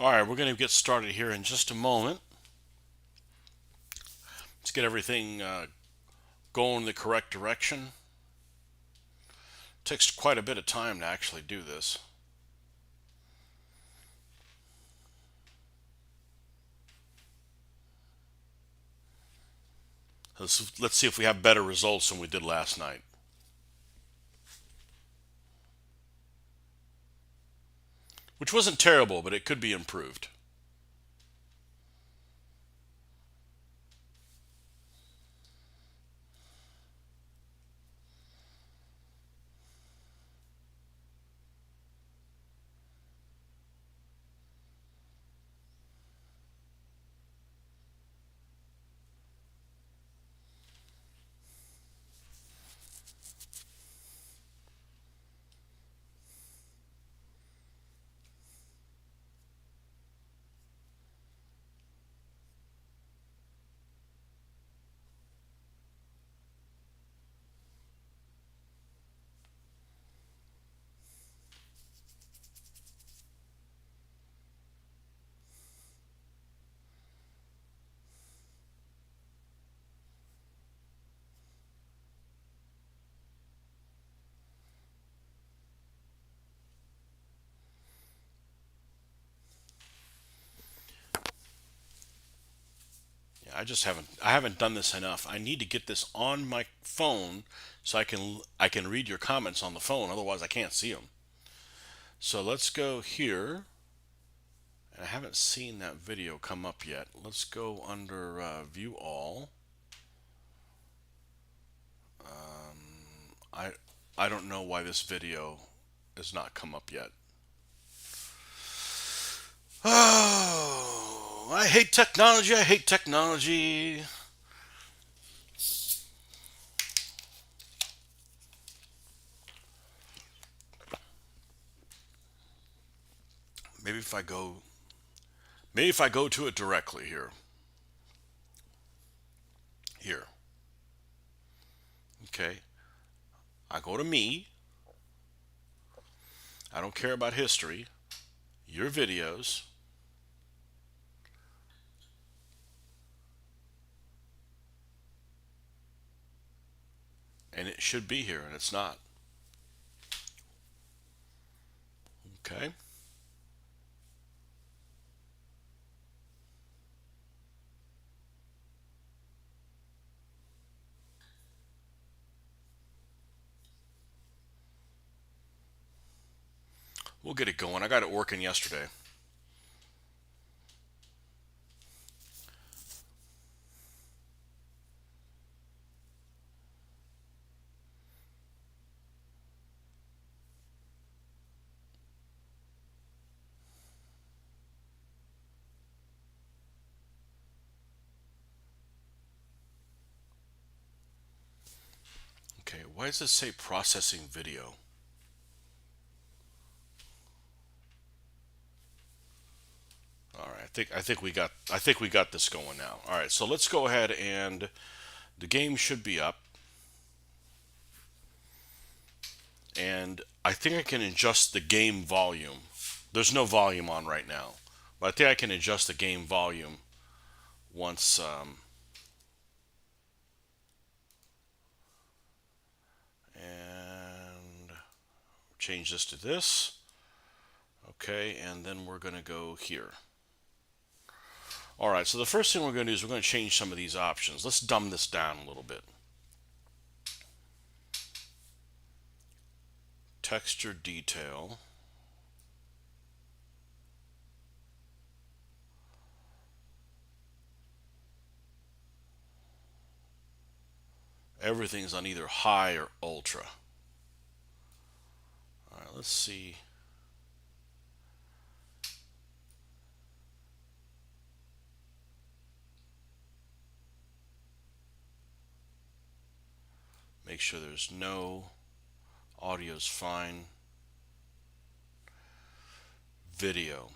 All right, we're going to get started here in just a moment. Let's get everything going in the correct direction. Takes quite a bit of time to actually do this. Let's see if we have better results than we did last night. Which wasn't terrible, but it could be improved. Yeah, I haven't done this enough. I need to get this on my phone so I can read your comments on the phone. Otherwise, I can't see them. So let's go here. I haven't seen that video come up yet. Let's go under View All. I I don't know why this video has not come up yet. Oh, I hate technology. I hate technology. Maybe if I go, maybe if I go to it directly here. Here. Okay. I go to me. I don't care about history. Your videos. And it should be here, and it's not. Okay. We'll get it going. I got it working yesterday. Okay. Why does this say processing video? All right. I think we got this going now. All right. So let's go ahead and the game should be up. And I think I can adjust the game volume. There's no volume on right now, but I think I can adjust the game volume once and change this to this. Okay, and then we're going to go here. All right, so the first thing we're going to do is we're going to change some of these options. Let's dumb this down a little bit. Texture detail. Everything's on either high or ultra. All right, let's see. Make sure there's no audio's fine. Video.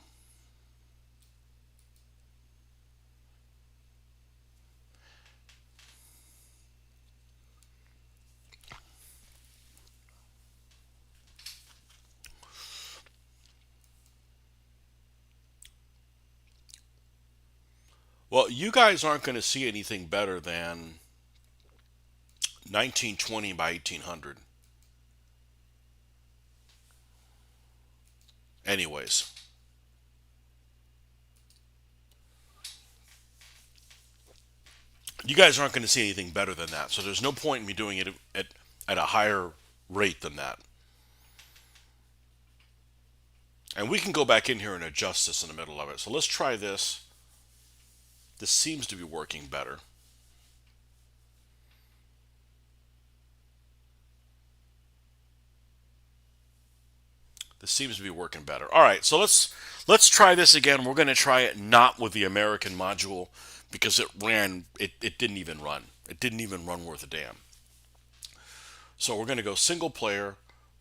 Well, you guys aren't going to see anything better than 1920 by 1800. Anyways, you guys aren't going to see anything better than that. So there's no point in me doing it at a higher rate than that. And we can go back in here and adjust this in the middle of it. So let's try this. This seems to be working better. This seems to be working better. All right, so let's try this again. We're going to try it not with the American module because it didn't even run. It didn't even run worth a damn. So we're going to go single player.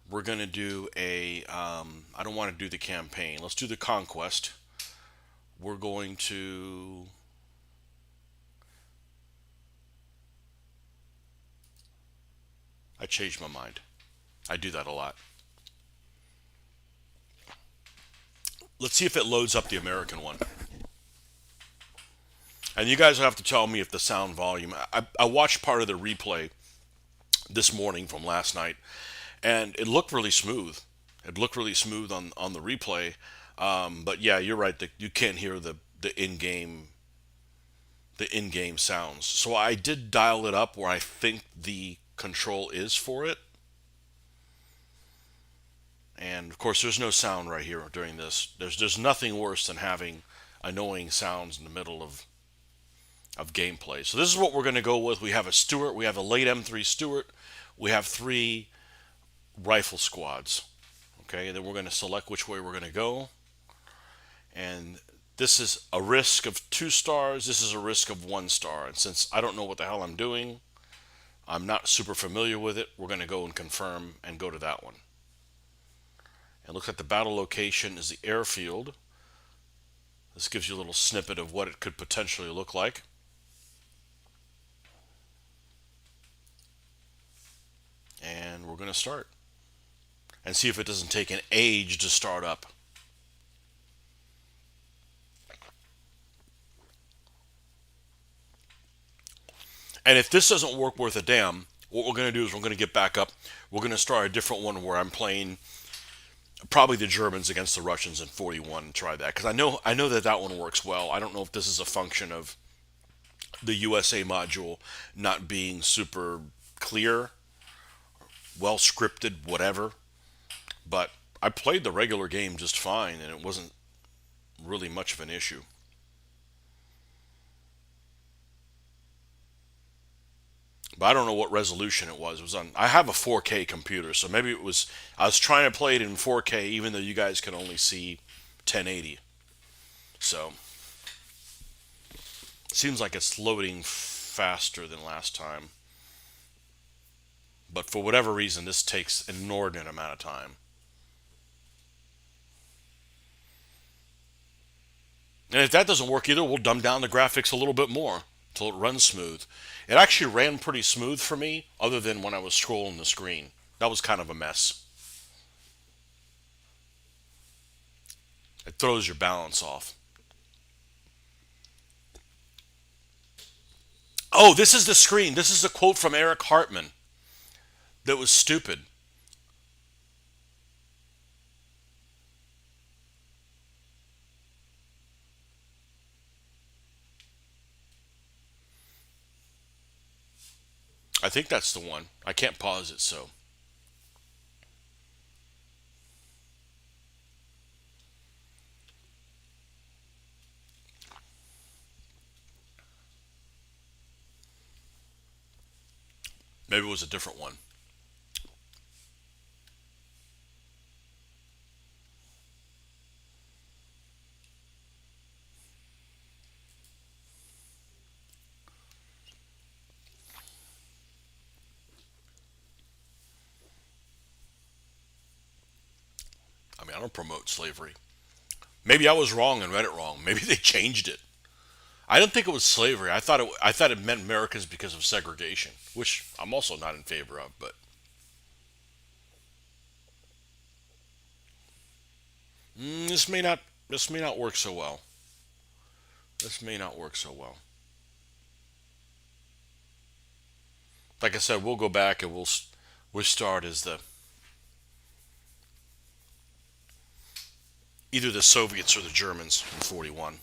We're going to do I don't want to do the campaign. Let's do the conquest. We're going to, I changed my mind. I do that a lot. Let's see if it loads up the American one. And you guys will have to tell me if the sound volume. I watched part of the replay this morning from last night, and it looked really smooth. It looked really smooth on the replay. But yeah, you're right. You can't hear the in-game sounds. So I did dial it up where I think the control is for it. And of course, there's no sound right here during this. There's nothing worse than having annoying sounds in the middle of gameplay. So this is what we're going to go with. We have a Stuart. We have a late M3 Stuart. We have 3 rifle squads. Okay, and then we're going to select which way we're going to go. And this is a risk of 2 stars. This is a risk of 1 star. And since I don't know what the hell I'm doing, I'm not super familiar with it, we're going to go and confirm and go to that one. It looks like the battle location is the airfield. This gives you a little snippet of what it could potentially look like. And we're going to start and see if it doesn't take an age to start up. And if this doesn't work worth a damn, what we're going to do is we're going to get back up. We're going to start a different one where I'm playing probably the Germans against the Russians in 41 and try that, because I know that one works well. I don't know if this is a function of the USA module not being super clear, well scripted, whatever. But I played the regular game just fine, and it wasn't really much of an issue. But I don't know what resolution it was. It was on. I have a 4K computer, so maybe it was. I was trying to play it in 4K, even though you guys can only see 1080. So it seems like it's loading faster than last time. But for whatever reason, this takes an inordinate amount of time. And if that doesn't work either, we'll dumb down the graphics a little bit more until it runs smooth. It actually ran pretty smooth for me, other than when I was scrolling the screen. That was kind of a mess. It throws your balance off. Oh, this is the screen. This is a quote from Eric Hartman that was stupid. I think that's the one. I can't pause it, so maybe it was a different one. I mean, I don't promote slavery. Maybe I was wrong and read it wrong. Maybe they changed it. I didn't think it was slavery. I thought it meant Americans because of segregation, which I'm also not in favor of. But this may not work so well. This may not work so well. Like I said, we'll go back and we'll start as the either the Soviets or the Germans in 41.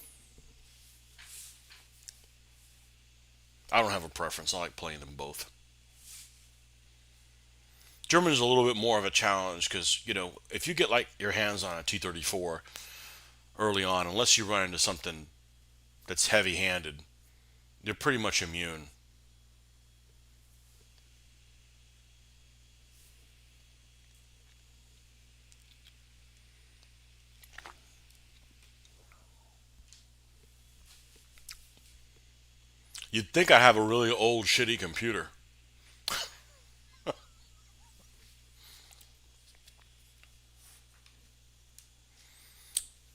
I don't have a preference. I like playing them both. German is a little bit more of a challenge because if you get like your hands on a T-34 early on, unless you run into something that's heavy-handed, you're pretty much immune. You'd think I have a really old, shitty computer.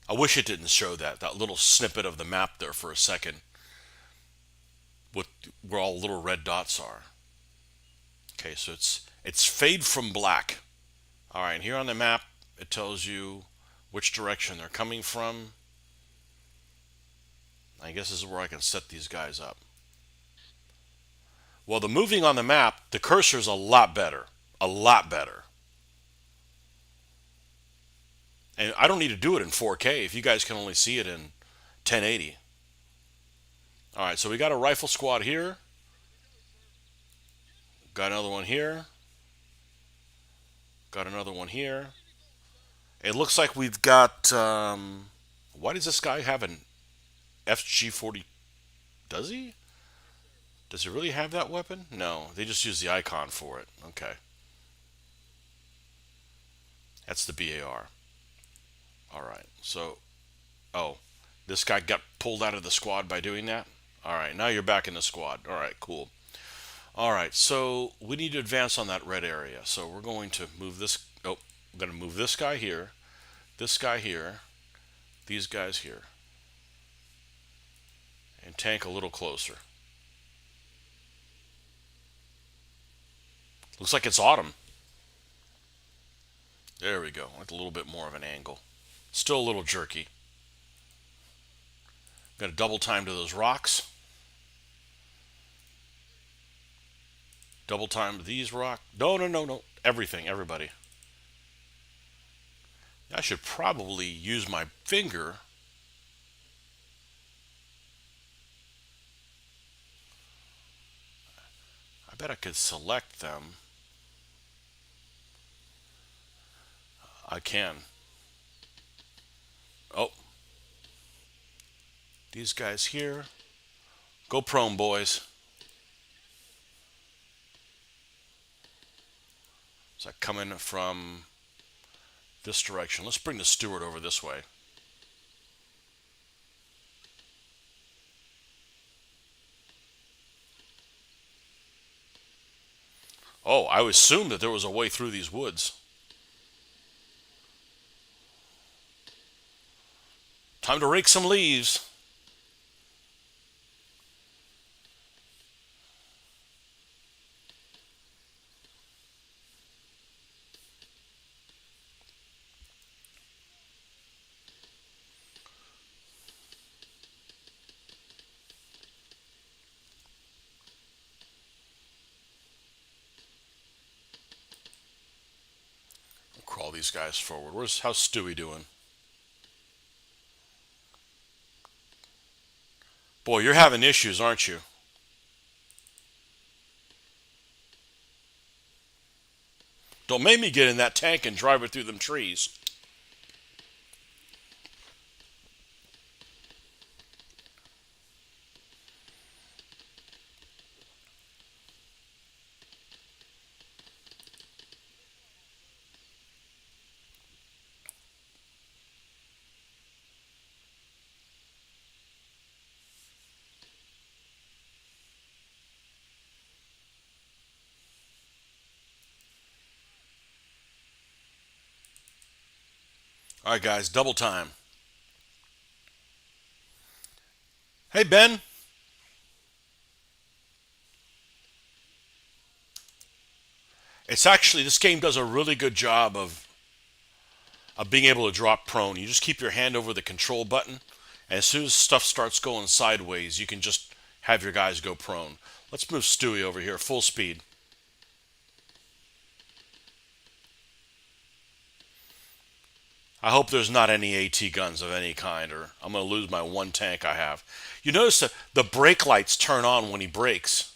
I wish it didn't show that little snippet of the map there for a second, with where all the little red dots are. Okay, so it's fade from black. All right, and here on the map it tells you which direction they're coming from. I guess this is where I can set these guys up. Well, the moving on the map, the cursor's a lot better. A lot better. And I don't need to do it in 4K if you guys can only see it in 1080. All right, so we got a rifle squad here. Got another one here. Got another one here. It looks like we've got. Why does this guy have an FG40? Does he? Does he really have that weapon? No, they just use the icon for it. Okay. That's the BAR. All right. So, oh, this guy got pulled out of the squad by doing that? All right, now you're back in the squad. All right, cool. All right, so we need to advance on that red area. So we're going to move this. Oh, we're going to move this guy here, these guys here, and tank a little closer. Looks like it's autumn. There we go. Like a little bit more of an angle. Still a little jerky. Got to double time to those rocks. Double time to these rocks. No, no, no, no. Everything, everybody. I should probably use my finger. I bet I could select them. I can. Oh, these guys here. Go prone, boys. Is that coming from this direction? Let's bring the steward over this way. Oh, I assumed that there was a way through these woods. Time to rake some leaves. Crawl these guys forward. How's Stewie doing? Boy, you're having issues, aren't you? Don't make me get in that tank and drive it through them trees. All right, guys, double time. Hey, Ben. It's actually, this game does a really good job of being able to drop prone. You just keep your hand over the control button And as soon as stuff starts going sideways, you can just have your guys go prone. Let's move Stewie over here, full speed. I hope there's not any AT guns of any kind, or I'm going to lose my one tank I have. You notice that the brake lights turn on when he brakes.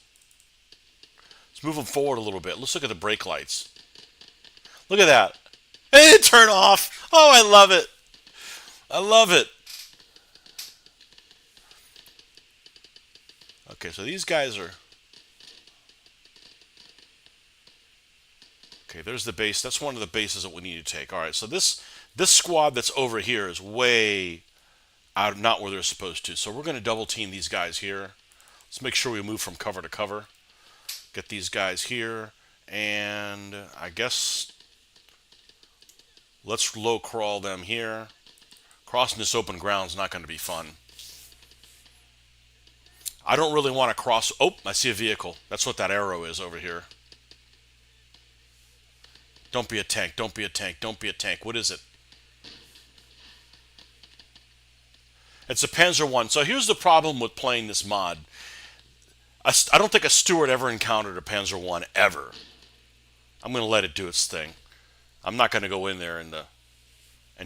Let's move him forward a little bit. Let's look at the brake lights. Look at that. And it turned off. Oh, I love it. I love it. Okay, so these guys are... Okay, there's the base. That's one of the bases that we need to take. All right, so this squad that's over here is way out, not where they're supposed to. So we're going to double team these guys here. Let's make sure we move from cover to cover. Get these guys here, and I guess let's low crawl them here. Crossing this open ground is not going to be fun. I don't really want to cross... Oh, I see a vehicle. That's what that arrow is over here. Don't be a tank. Don't be a tank. Don't be a tank. What is it? It's a Panzer I. So here's the problem with playing this mod. I don't think a Stuart ever encountered a Panzer I, ever. I'm going to let it do its thing. I'm not going to go in there and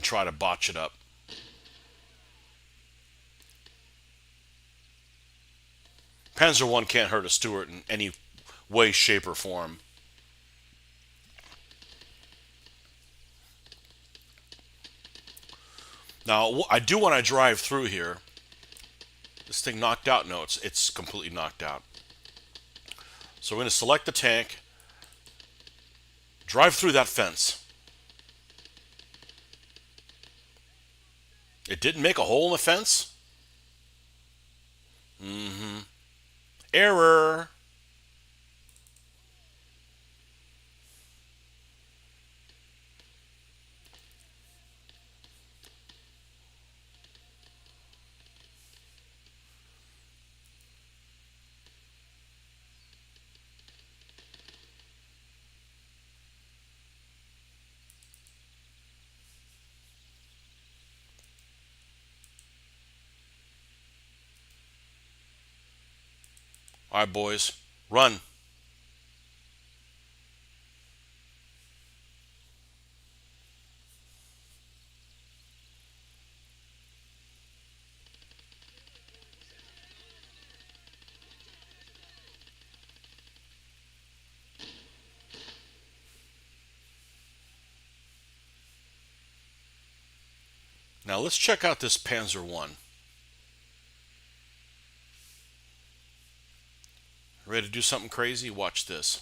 try to botch it up. Panzer I can't hurt a Stuart in any way, shape, or form. Now, I do want to drive through here. This thing knocked out? No, it's completely knocked out. So we're going to select the tank. Drive through that fence. It didn't make a hole in the fence? Error. All right, boys. Run. Now let's check out this Panzer I. Ready to do something crazy? Watch this.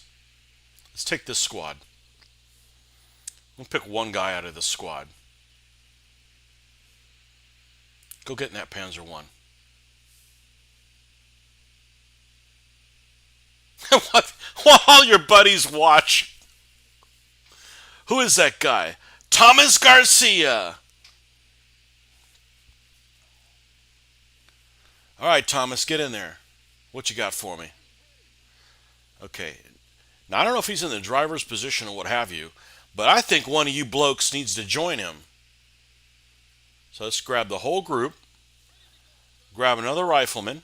Let's take this squad. We'll pick one guy out of this squad. Go get in that Panzer I. While your buddies watch. Who is that guy? Thomas Garcia. All right, Thomas, get in there. What you got for me? Okay. Now, I don't know if he's in the driver's position or what have you, but I think one of you blokes needs to join him. So let's grab the whole group. Grab another rifleman.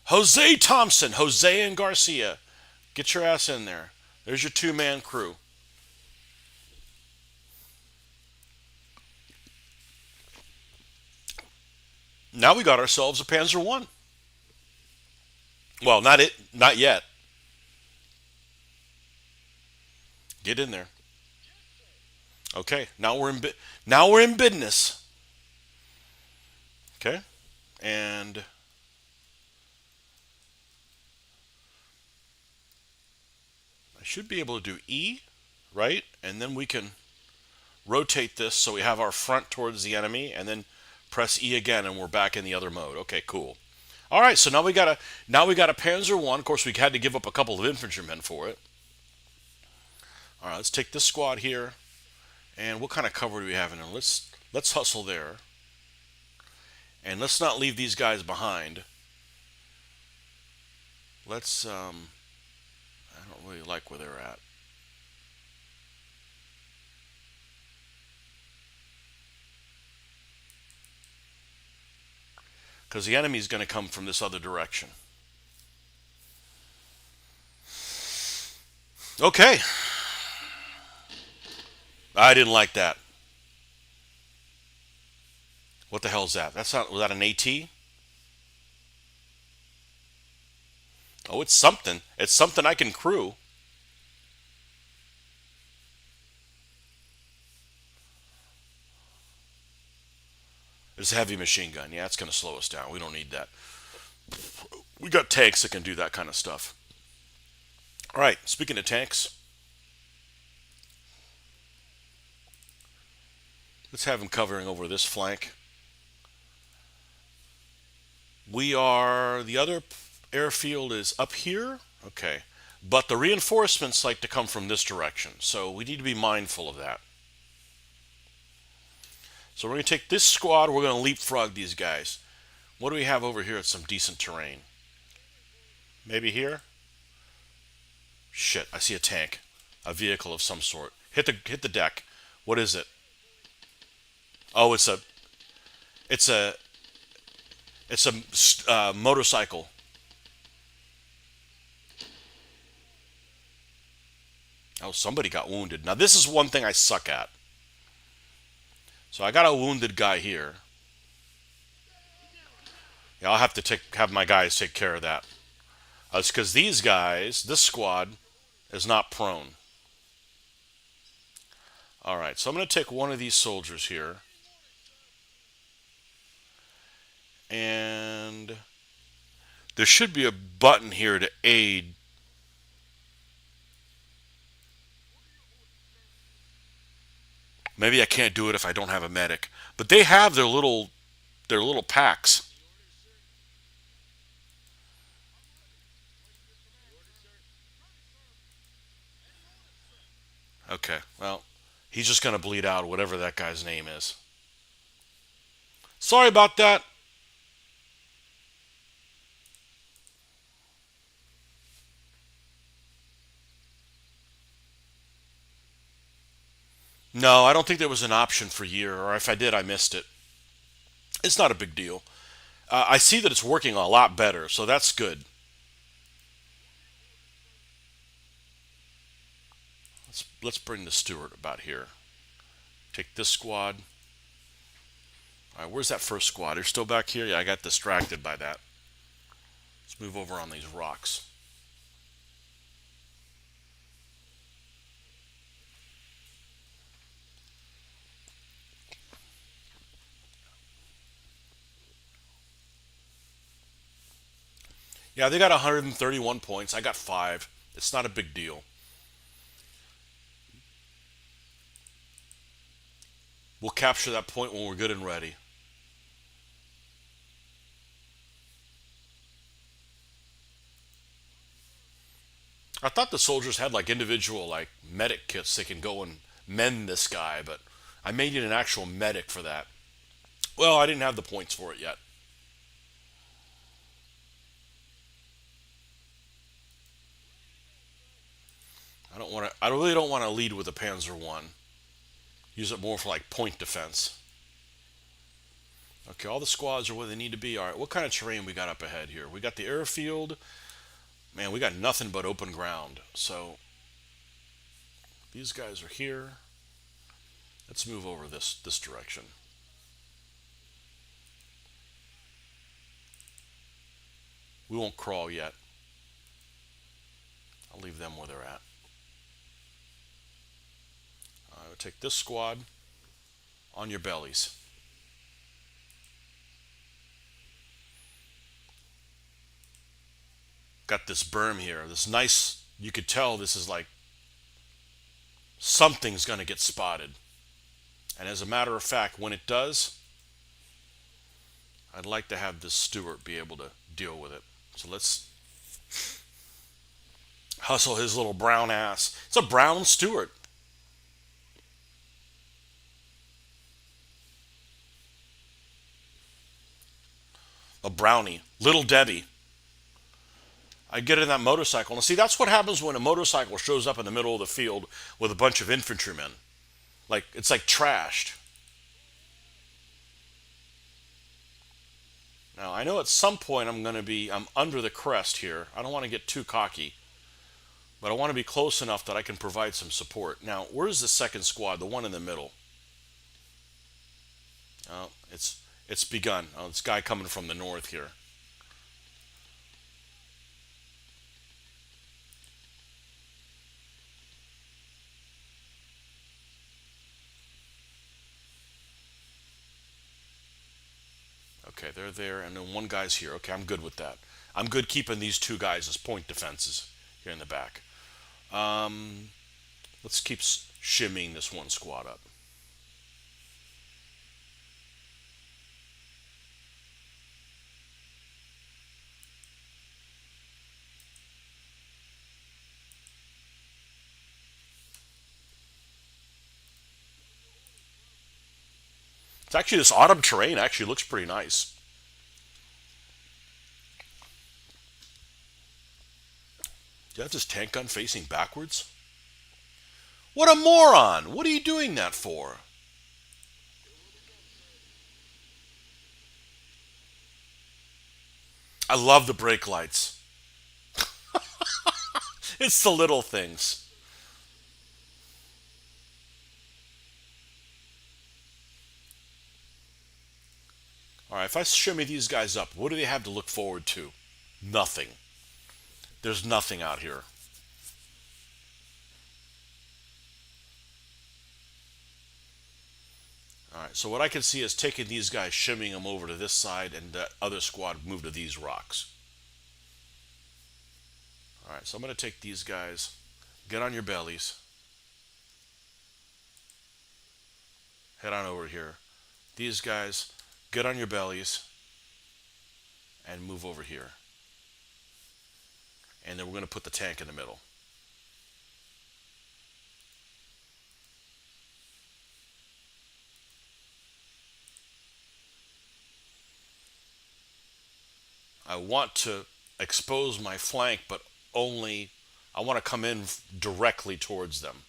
Jose Thompson. Jose and Garcia. Get your ass in there. There's your two-man crew. Now we got ourselves a Panzer I. Well, not yet. Get in there. Okay, now we're in business. Okay, and I should be able to do E, right? And then we can rotate this so we have our front towards the enemy, and then press E again, and we're back in the other mode. Okay, cool. All right, so now we got a Panzer I. Of course, we had to give up a couple of infantrymen for it. All right, let's take this squad here, and what kind of cover do we have in there? Let's hustle there, and let's not leave these guys behind. Let's I don't really like where they're at. because the enemy's going to come from this other direction. Okay, I didn't like that. What the hell is that? That's not, was that an AT? Oh, it's something. It's something I can crew. It's a heavy machine gun. Yeah, it's going to slow us down. We don't need that. We got tanks that can do that kind of stuff. All right, speaking of tanks, let's have them covering over this flank. We are, the other airfield is up here. Okay. But the reinforcements like to come from this direction. So we need to be mindful of that. So we're going to take this squad. We're going to leapfrog these guys. What do we have over here at some decent terrain? Maybe here? Shit, I see a tank. A vehicle of some sort. Hit the deck. What is it? Oh, it's a motorcycle. Oh, somebody got wounded. Now this is one thing I suck at. So I got a wounded guy here. Yeah, I'll have to have my guys take care of that. It's because these guys, this squad, is not prone. All right, so I'm going to take one of these soldiers here. And there should be a button here to aid. Maybe I can't do it if I don't have a medic. But they have their little packs. Okay, well, he's just going to bleed out, whatever that guy's name is. Sorry about that. No, I don't think there was an option for year, or if I did, I missed it. It's not a big deal. I see that it's working a lot better, so that's good. Let's bring the Stewart about here. Take this squad. All right, where's that first squad? They're still back here? Yeah, I got distracted by that. Let's move over on these rocks. Yeah, they got 131 points. I got 5. It's not a big deal. We'll capture that point when we're good and ready. I thought the soldiers had like individual like medic kits they can go and mend this guy, but I may need an actual medic for that. Well, I didn't have the points for it yet. I really don't want to lead with a Panzer One. Use it more for like point defense. Okay, all the squads are where they need to be. All right, what kind of terrain we got up ahead here? We got the airfield. Man, we got nothing but open ground. So these guys are here. Let's move over this direction. We won't crawl yet. I'll leave them where they're at. I will take this squad on your bellies. Got this berm here. This nice, you could tell this is like something's going to get spotted. And as a matter of fact, when it does, I'd like to have this Stewart be able to deal with it. So let's hustle his little brown ass. It's a brown Stewart. A brownie. Little Debbie. I get in that motorcycle. And see, that's what happens when a motorcycle shows up in the middle of the field with a bunch of infantrymen. Like, it's like trashed. Now I know at some point I'm under the crest here. I don't want to get too cocky, but I want to be close enough that I can provide some support. Now, where's the second squad? The one in the middle. Oh, it's begun. Oh, this guy coming from the north here. Okay, they're there, and then one guy's here. Okay, I'm good with that. I'm good keeping these two guys as point defenses here in the back. Let's keep shimmying this one squad up. It's actually this autumn terrain actually looks pretty nice. Do you have this tank gun facing backwards? What a moron! What are you doing that for? I love the brake lights. It's the little things. All right, if I shimmy these guys up, what do they have to look forward to? Nothing. There's nothing out here. All right, so what I can see is taking these guys, shimmying them over to this side, and the other squad move to these rocks. All right, so I'm going to take these guys, get on your bellies, head on over here. These guys, get on your bellies, and move over here. And then we're going to put the tank in the middle. I want to expose my flank, but only I want to come in directly towards them.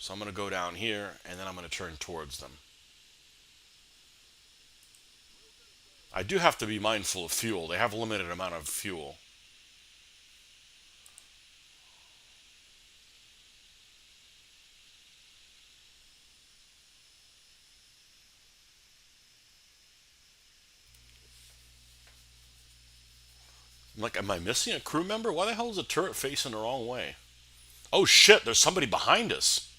So I'm going to go down here, and then I'm going to turn towards them. I do have to be mindful of fuel. They have a limited amount of fuel. Like, am I missing a crew member? Why the hell is the turret facing the wrong way? Oh shit, there's somebody behind us.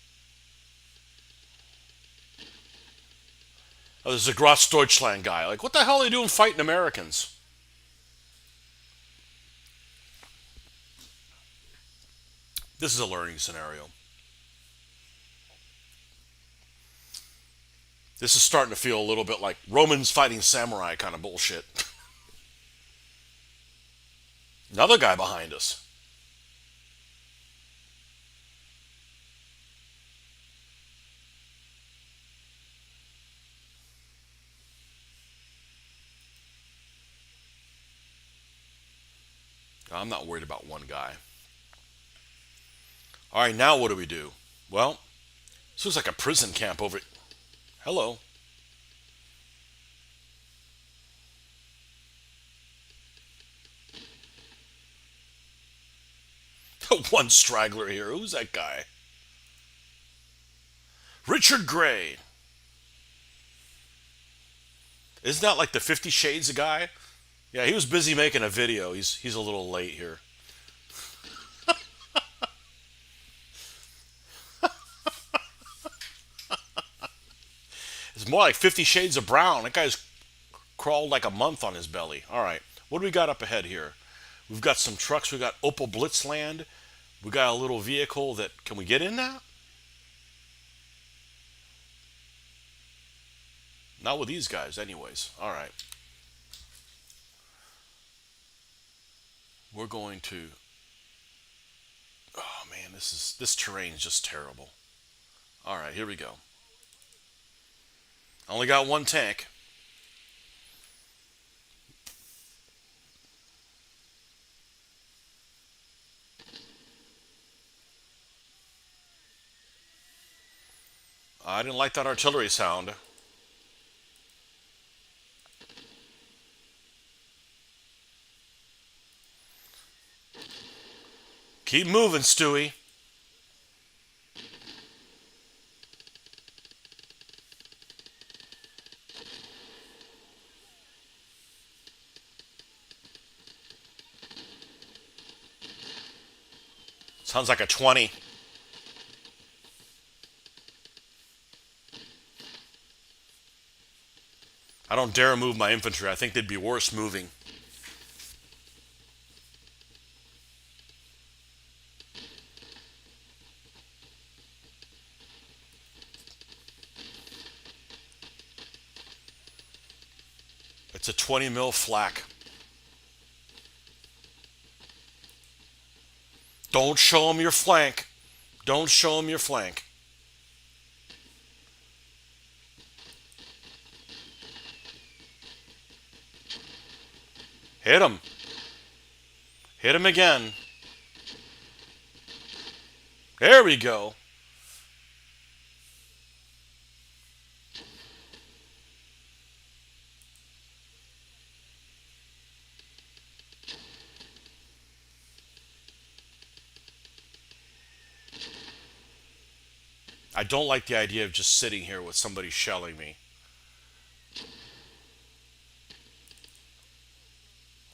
Oh, there's a Graz Deutschland guy. Like, what the hell are they doing fighting Americans? This is a learning scenario. This is starting to feel a little bit like Romans fighting samurai kind of bullshit. Another guy behind us. I'm not worried about one guy. All right, now what do we do? Well, this looks like a prison camp over. Hello. One straggler here. Who's that guy? Richard Gray. Isn't that like the 50 Shades of guy? Yeah, he was busy making a video. He's a little late here. It's more like 50 Shades of Brown. That guy's crawled like a month on his belly. All right, what do we got up ahead here? We've got some trucks. We got Opel Blitzland. We got a little vehicle that. Can we get in that? Not with these guys, anyways. All right. We're going to. Oh man, this terrain is just terrible. All right, here we go. I only got one tank. I didn't like that artillery sound. Keep moving, Stewie. Sounds like a 20. I don't dare move my infantry. I think they'd be worse moving. It's a 20 mil flak. Don't show them your flank. Don't show them your flank. Hit him. Hit him again. There we go. I don't like the idea of just sitting here with somebody shelling me.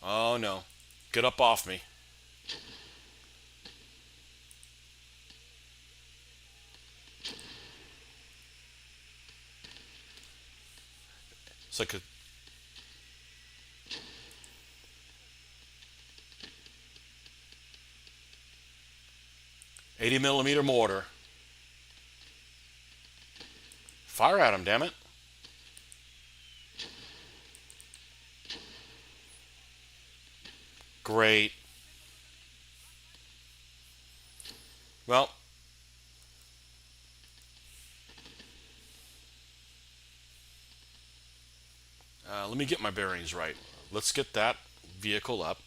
Oh no. Get up off me. It's like a 80 millimeter mortar. Fire at him, damn it. Great. Well, let me get my bearings right. Let's get that vehicle up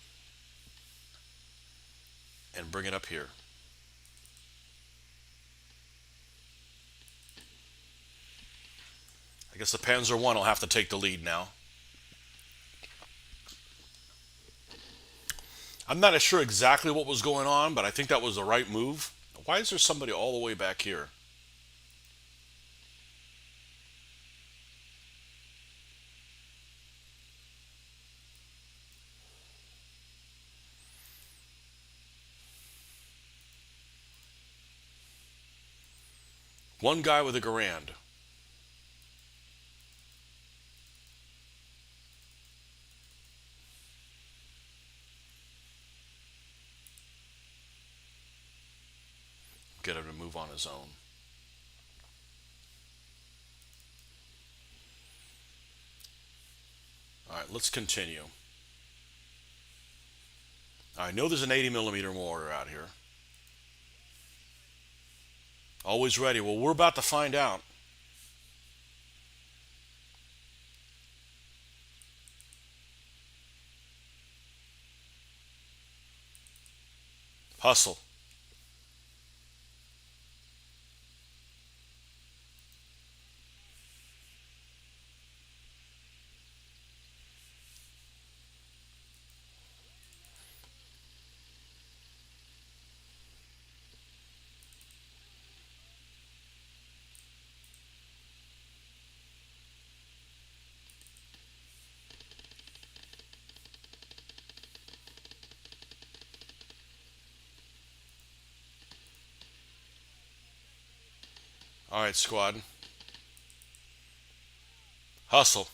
and bring it up here. I guess the Panzer I will have to take the lead now. I'm not sure exactly what was going on, but I think that was the right move. Why is there somebody all the way back here? One guy with a Garand. Get him to move on his own. All right, let's continue. I know there's an 80 millimeter mortar out here. Always ready. Well, we're about to find out. Hustle. All right, squad. Hustle.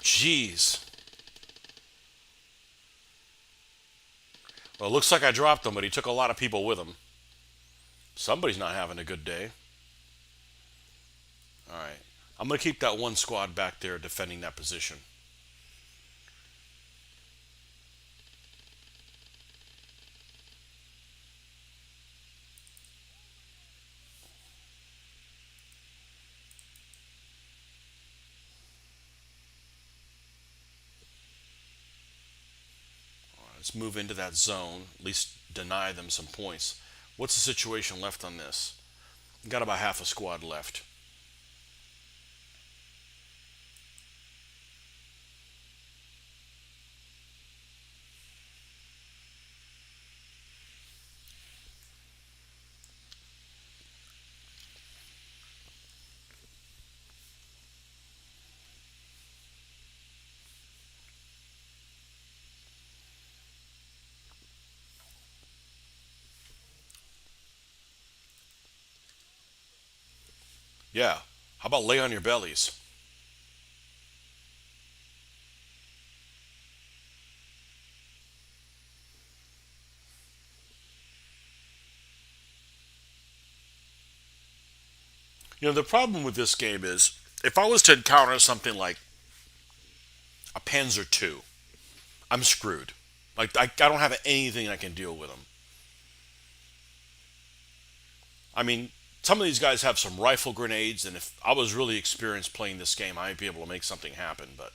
Jeez. Well, it looks like I dropped him, but he took a lot of people with him. Somebody's not having a good day. All right. I'm going to keep that one squad back there defending that position. Let's move into that zone, at least deny them some points. What's the situation left on this? Got about half a squad left. Yeah. How about lay on your bellies? The problem with this game is if I was to encounter something like a Panzer II, I'm screwed. Like, I don't have anything I can deal with them. I mean, some of these guys have some rifle grenades, and if I was really experienced playing this game, I might be able to make something happen, but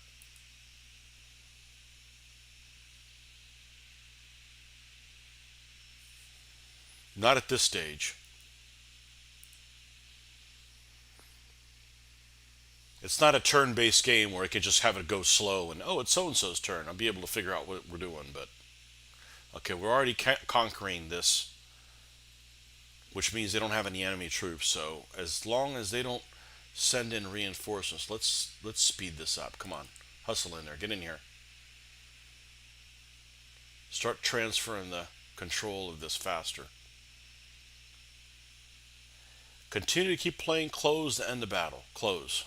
not at this stage. It's not a turn-based game where I can just have it go slow and, oh, it's so-and-so's turn. I'll be able to figure out what we're doing, but okay, we're already conquering this, which means they don't have any enemy troops. So as long as they don't send in reinforcements, let's speed this up. Come on, hustle in there, get in here, start transferring the control of this faster. Continue to keep playing close to end the battle. Close.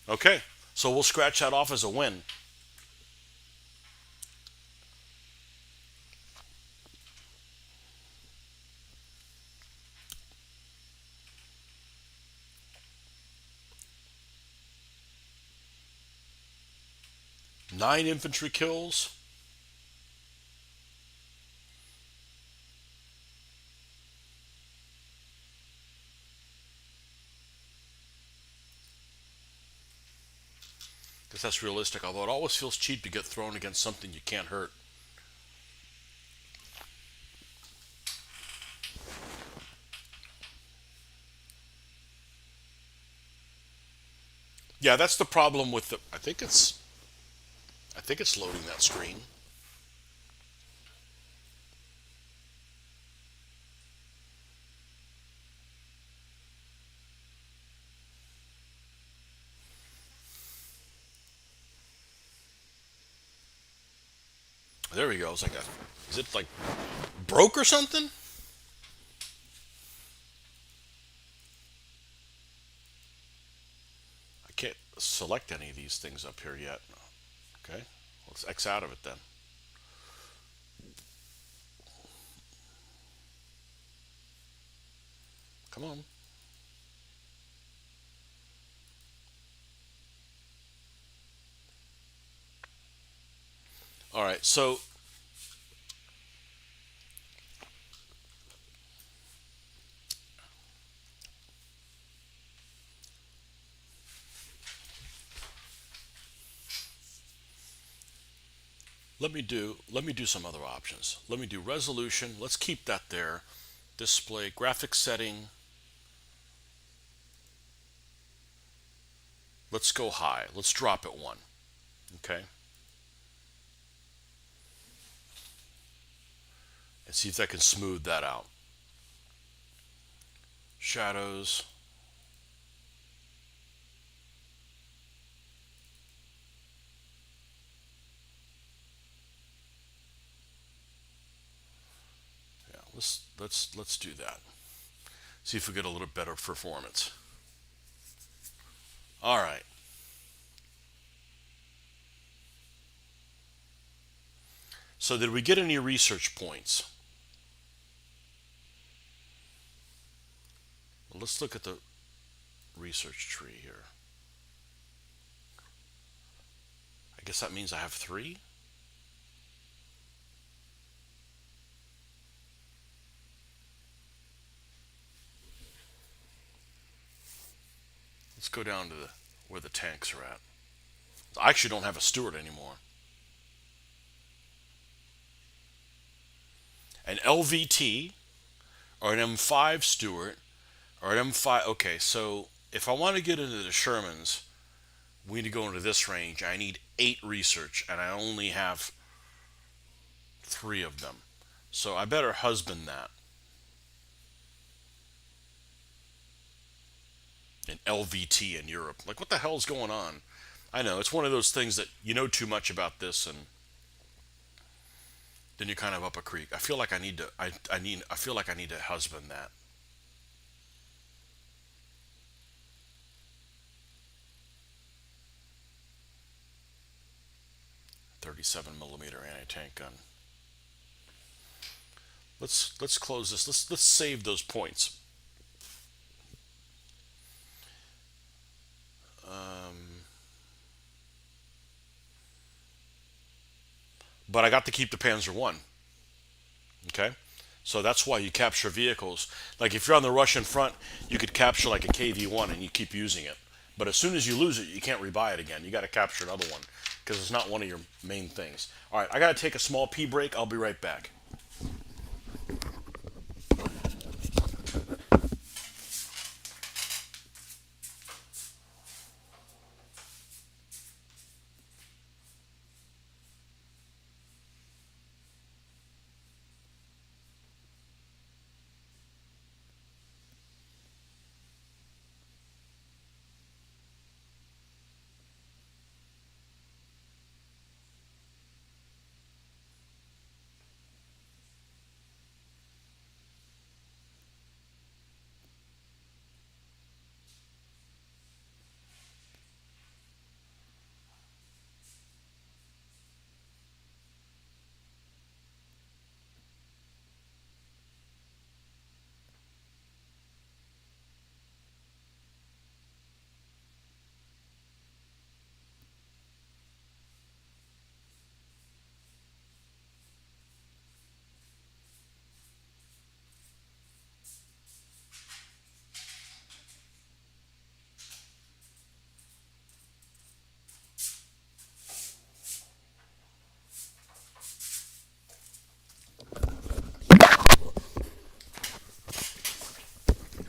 Okay, so we'll scratch that off as a win. Nine infantry kills. Guess that's realistic, although it always feels cheap to get thrown against something you can't hurt. Yeah, that's the problem with the. I think it's loading that screen. There we go. It's like is it like broke or something? I can't select any of these things up here yet. Okay, let's X out of it then. Come on. All right, so let me do some other options. Let me do resolution. Let's keep that there. Display graphics setting. Let's go high. Let's drop it one. Okay, and see if that can smooth that out. Shadows. Yeah, let's do that. See if we get a little better performance. All right. So did we get any research points? Well, let's look at the research tree here. I guess that means I have three. Let's go down to where the tanks are at. I actually don't have a steward anymore. An LVT or an M5 Stewart or an M5. Okay, so if I want to get into the Shermans, we need to go into this range. I need 8 research, and I only have 3 of them. So I better husband that. An LVT in Europe. Like, what the hell's going on? I know, it's one of those things that you know too much about this, and then you're kind of up a creek. I feel like I need to. I feel like I need to husband that. 37 millimeter anti-tank gun. Let's close this. Let's save those points. But I got to keep the Panzer One. Okay, so that's why you capture vehicles. Like if you're on the Russian front, you could capture like a KV-1 and you keep using it. But as soon as you lose it, you can't rebuy it again. You got to capture another one because it's not one of your main things. All right, I got to take a small pee break. I'll be right back.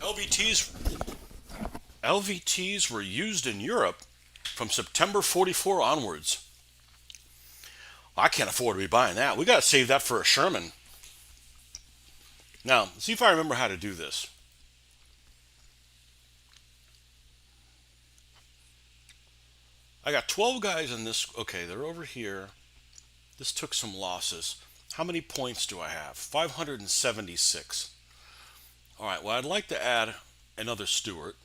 LVTs LVTs were used in Europe from September 44 onwards. I can't afford to be buying that. We got to save that for a Sherman. Now, see if I remember how to do this. I got 12 guys in this. Okay, they're over here. This took some losses. How many points do I have? 576. All right, well, I'd like to add another Stewart.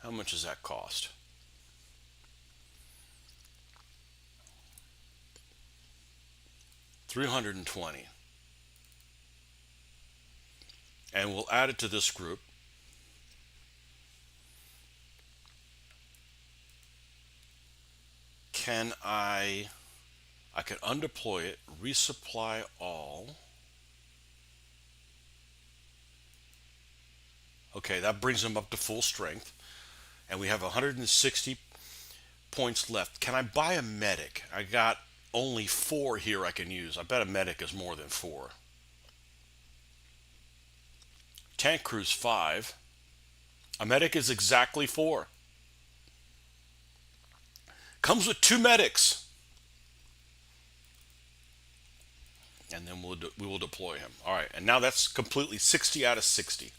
How much does that cost? 320. And we'll add it to this group. Can I can undeploy it, resupply all. Okay, that brings them up to full strength. And we have 160 points left. Can I buy a medic? I got only 4 here I can use. I bet a medic is more than 4. Tank crew's 5. A medic is exactly 4. Comes with 2 medics. And then we will deploy him. All right, and now that's completely 60 out of 60.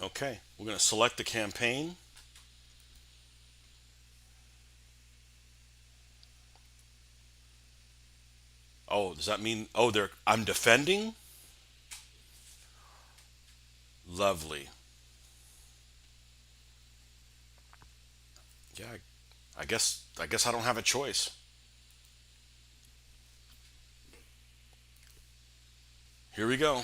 Okay, we're going to select the campaign. Oh, does that mean, oh, I'm defending? Lovely. Yeah, I guess I don't have a choice. Here we go.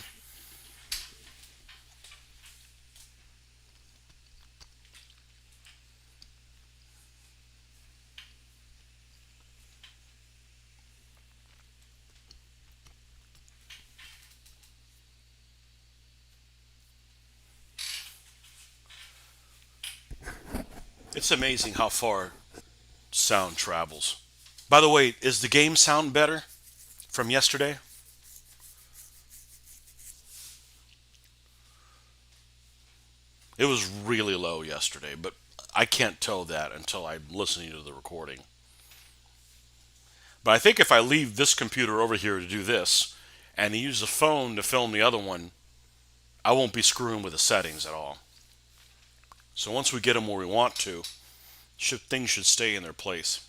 It's amazing how far sound travels. By the way, is the game sound better from yesterday? It was really low yesterday, but I can't tell that until I'm listening to the recording. But I think if I leave this computer over here to do this and use the phone to film the other one, I won't be screwing with the settings at all. So once we get them where we want to, things should stay in their place.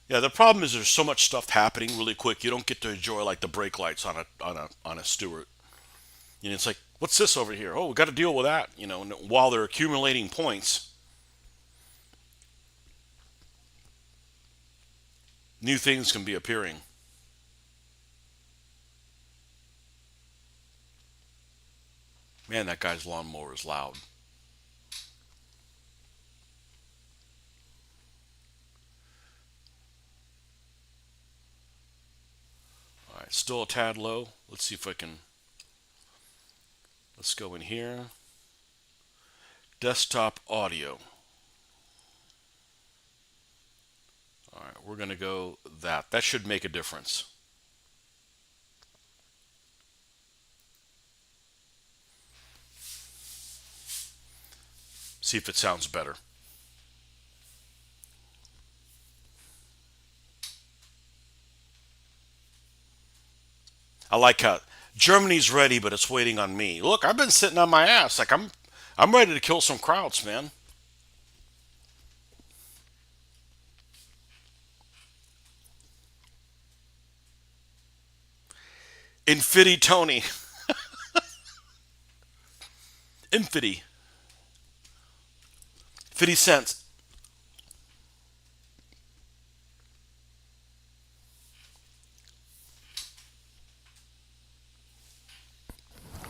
Yeah, the problem is there's so much stuff happening really quick. You don't get to enjoy like the brake lights on a Stewart. You know, it's like, what's this over here? Oh, we got to deal with that. You know, and while they're accumulating points, new things can be appearing. Man, that guy's lawnmower is loud. All right, still a tad low. Let's see if I can. Let's go in here. Desktop audio. All right, we're gonna go that. That should make a difference. See if it sounds better. I like how Germany's ready, but it's waiting on me. Look, I've been sitting on my ass. Like I'm ready to kill some crowds, man. Infidi Tony. Infidi. 50 cents.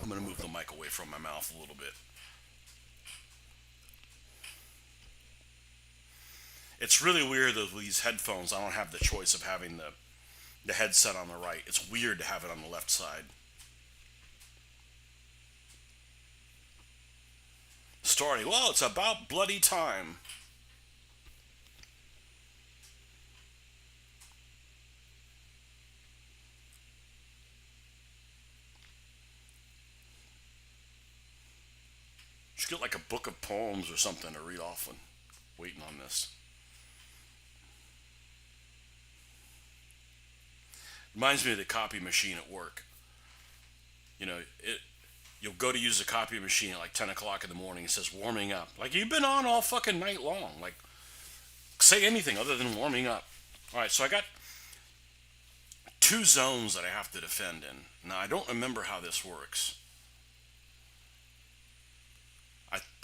I'm going to move the mic away from my mouth a little bit. It's really weird that with these headphones, I don't have the choice of having the headset on the right. It's weird to have it on the left side. Starting, well, it's about bloody time. Should get like a book of poems or something to read off when waiting on this. Reminds me of the copy machine at work. You know, you'll go to use the copy machine at like 10 o'clock in the morning. It says warming up. Like, you've been on all fucking night long. Like, say anything other than warming up. All right, so I got two zones that I have to defend in. Now, I don't remember how this works.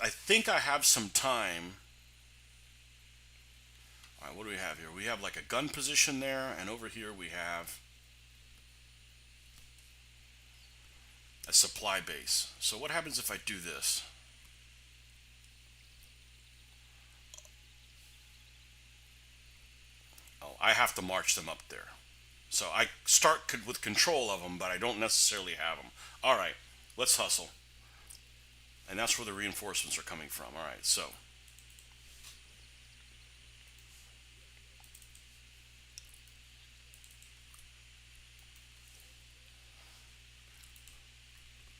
I think I have some time. All right, what do we have here? We have like a gun position there, and over here we have a supply base. So what happens if I do this? Oh, I have to march them up there. So I start with control of them, but I don't necessarily have them. All right, let's hustle. And that's where the reinforcements are coming from. All right, so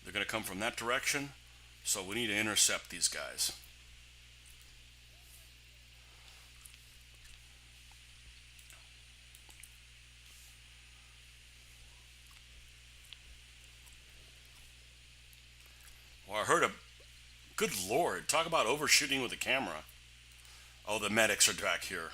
they're going to come from that direction. So we need to intercept these guys. Well, I heard a good lord, talk about overshooting with the camera. Oh, the medics are back here.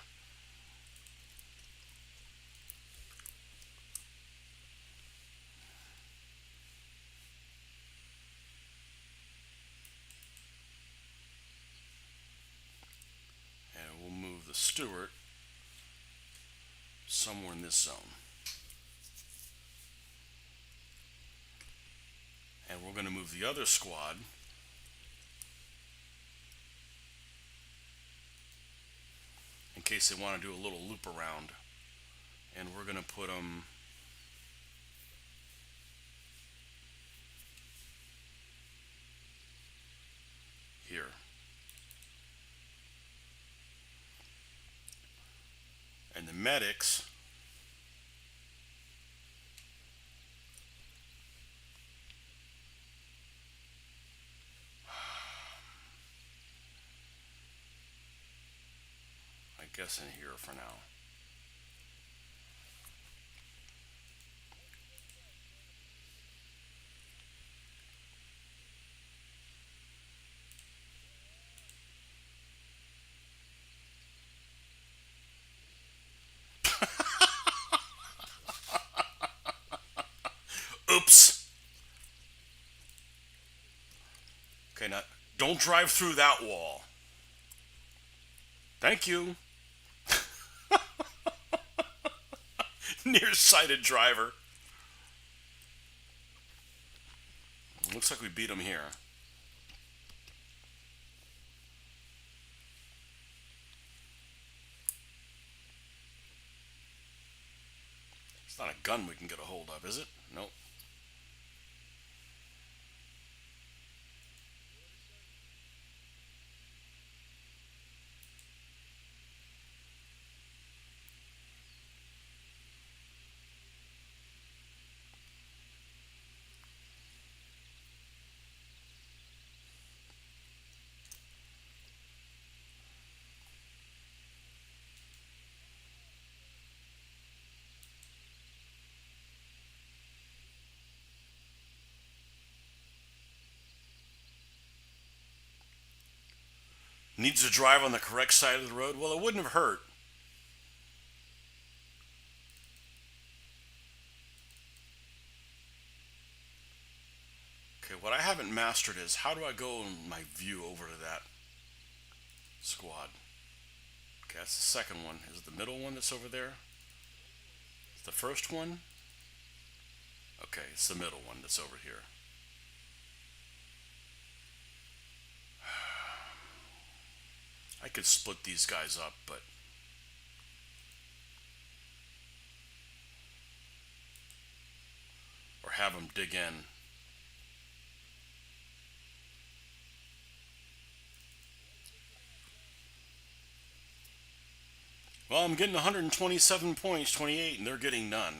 And we'll move the Stewart somewhere in this zone. And we're going to move the other squad in case they want to do a little loop around. And we're going to put them And the medics, I guess, in here for now. Oops. Okay, now don't drive through that wall. Thank you. Nearsighted driver. Looks like we beat him here. It's not a gun we can get a hold of, is it? Nope. Needs to drive on the correct side of the road. Well, it wouldn't have hurt. Okay, what I haven't mastered is how do I go in my view over to that squad? Okay, that's the second one. Is it the middle one that's over there? It's the first one? Okay, it's the middle one that's over here. I could split these guys up, but or have them dig in. Well, I'm getting 127 points, 28, and they're getting none.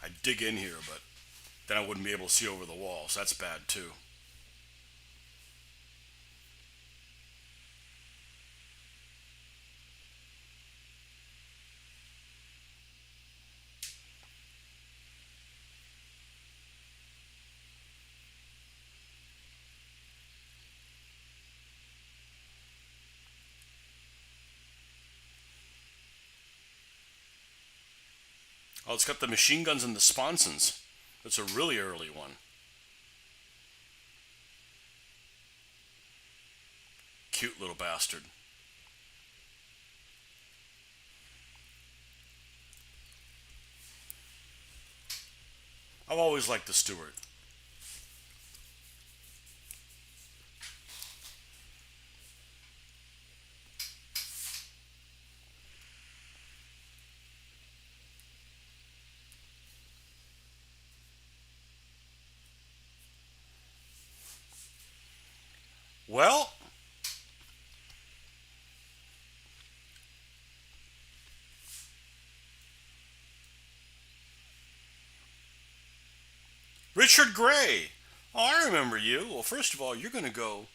I'd dig in here, but then I wouldn't be able to see over the wall, so that's bad too. Oh, it's got the machine guns and the sponsons. It's a really early one. Cute little bastard. I've always liked the Stewart. Well, Richard Gray. Oh, I remember you. Well, first of all, you're going to go.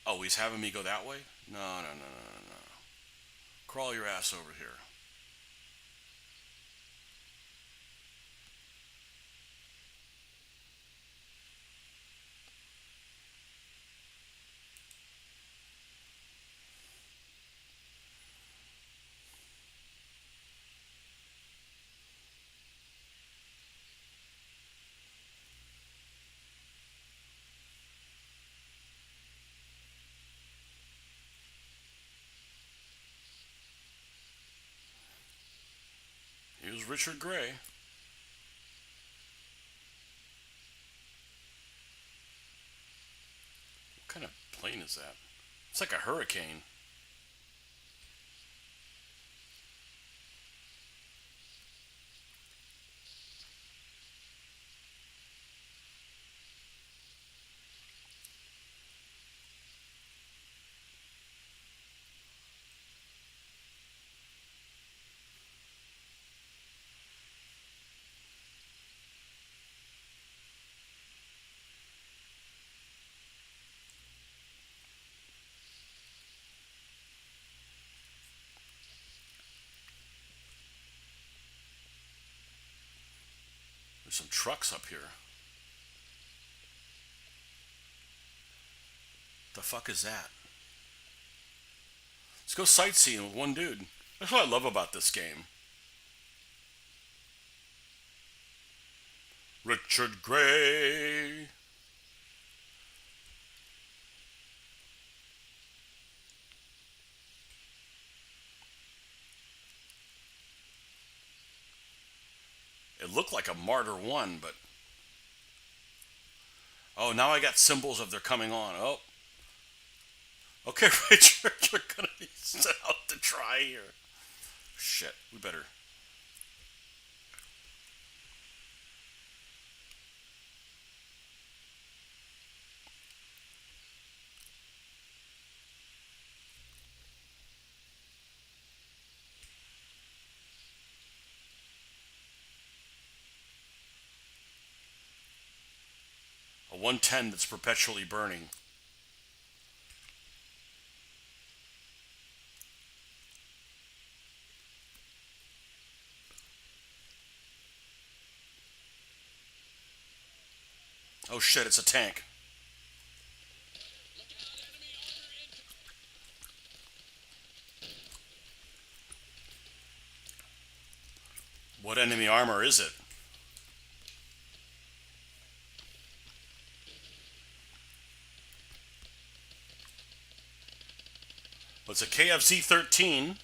Oh, he's having me go that way? No, no, no, no, no, no. Crawl your ass over here. Here's Richard Gray. What kind of plane is that? It's like a hurricane. There's some trucks up here. The fuck is that? Let's go sightseeing with one dude. That's what I love about this game. Richard Gray. It looked like a Martyr 1, but... Oh, now I got symbols of they're coming on. Oh. Okay, Richard, you're gonna be set out to try here. Shit, we better... A 110 that's perpetually burning. Oh shit, it's a tank. What enemy armor is it? Well, it's a KFZ-13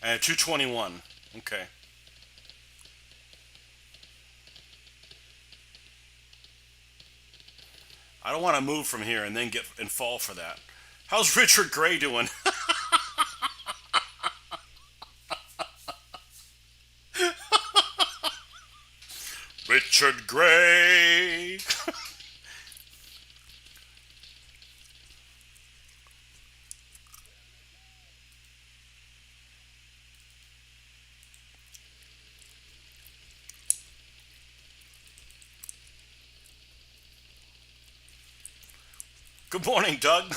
and a 221. Okay. I don't want to move from here and then get and fall for that. How's Richard Gray doing? Richard Gray. Good morning, Doug.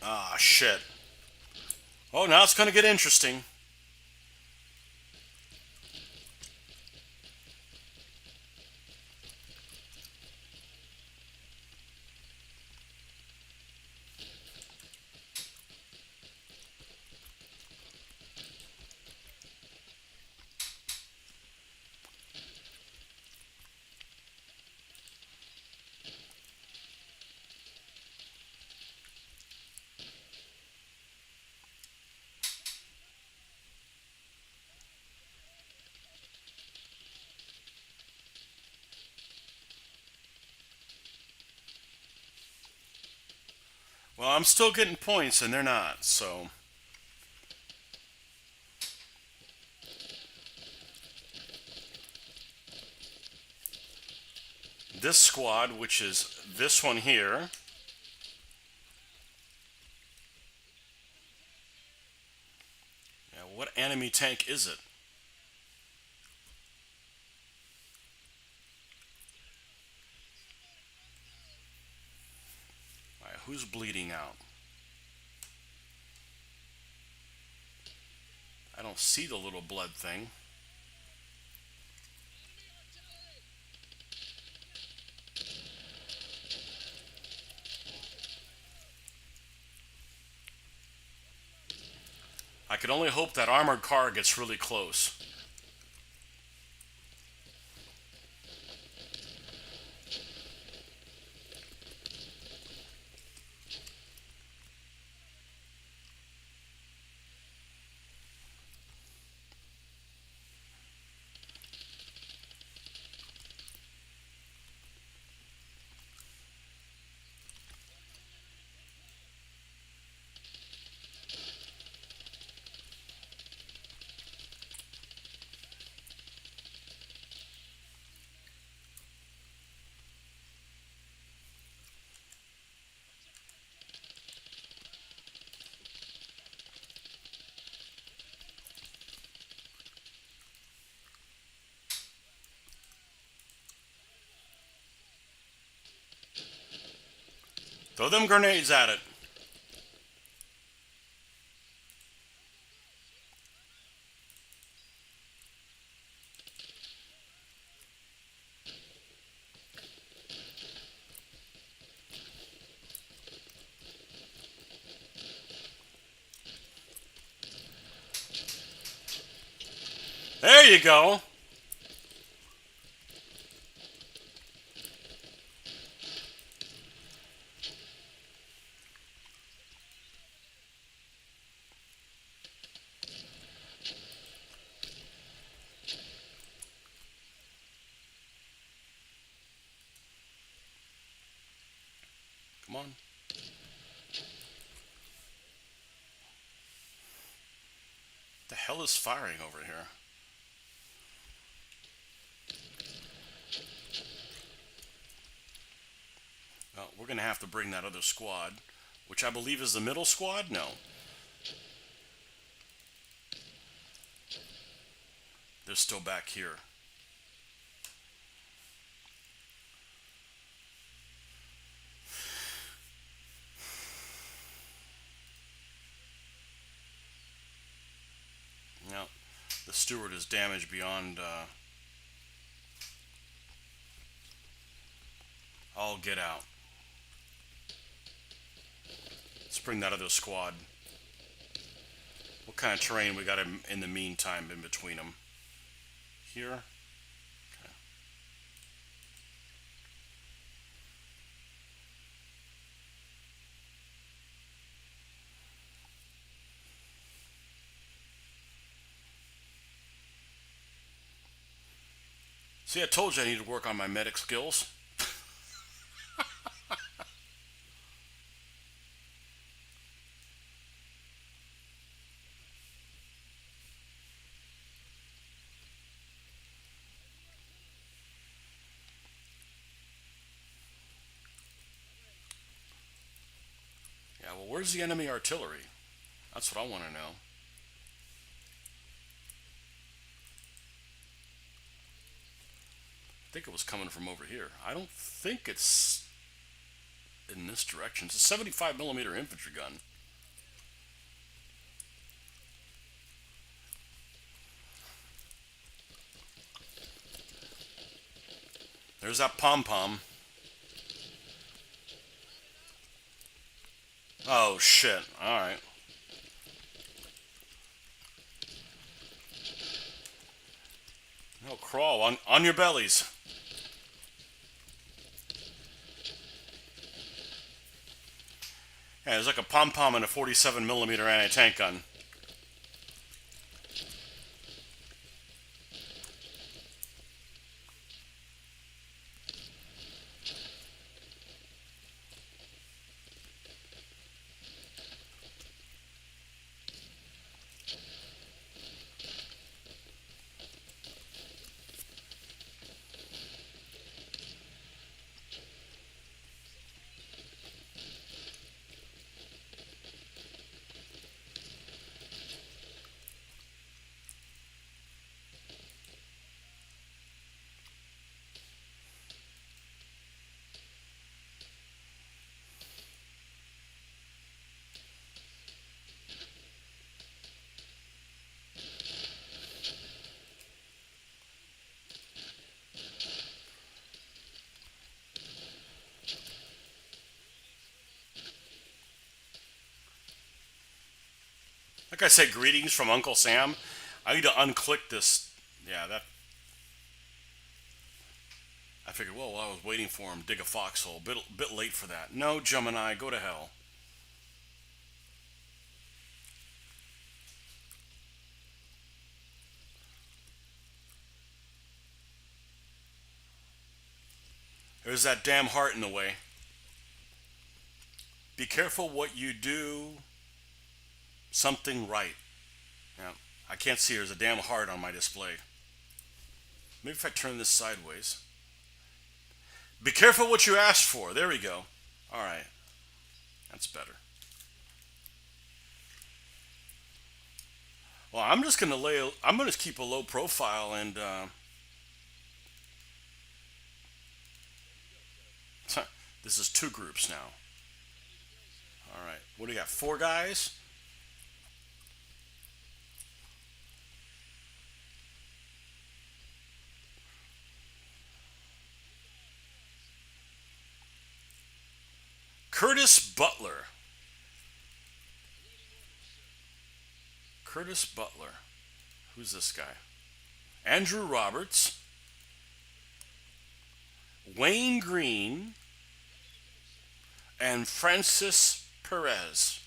Ah, shit. Oh, now it's going to get interesting. Well, I'm still getting points and they're not, so... This squad, which is this one here... Yeah, what enemy tank is it? Alright, who's bleeding out? I don't see the little blood thing. I can only hope that armored car gets really close. Throw them grenades at it. There you go. Come on. The hell is firing over here? Well, we're going to have to bring that other squad, which I believe is the middle squad? No. They're still back here. No. The steward is damaged beyond all get out. Let's bring that other squad. What kind of terrain we got in the meantime in between them? Here? Okay. See, I told you I need to work on my medic skills. Yeah, well, where's the enemy artillery? That's what I want to know. I think it was coming from over here. I don't think it's in this direction. It's a 75 millimeter infantry gun. There's that pom pom. Oh shit! All right. No, crawl on your bellies. Yeah, there's like a pom pom and a 47 millimeter anti tank gun. Like I said, greetings from Uncle Sam. I need to unclick this. Yeah, that. I figured, well, while I was waiting for him, dig a foxhole. Bit late for that. No, Gemini, go to hell. There's that damn heart in the way. Be careful what you do. Something right. Yeah, I can't see. There's a damn heart on my display. Maybe if I turn this sideways. Be careful what you ask for. There we go. All right, that's better. Well, I'm just gonna lay. I'm gonna keep a low profile, and this is two groups now. All right, what do you got? Four guys. Curtis Butler. Curtis Butler. Who's this guy? Andrew Roberts. Wayne Green. And Francis Perez.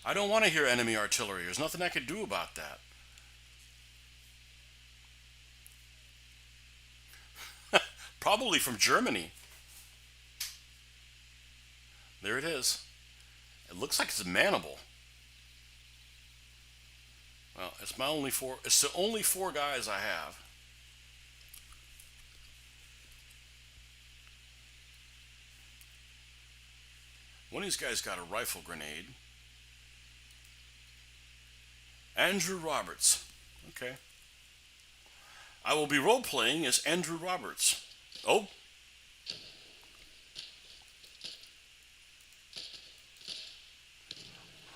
I don't want to hear enemy artillery. There's nothing I could do about that. Probably from Germany. There it is. It looks like it's manable. Well, it's my only four. It's the only four guys I have. One of these guys got a rifle grenade. Andrew Roberts. Okay. I will be role playing as Andrew Roberts. Oh,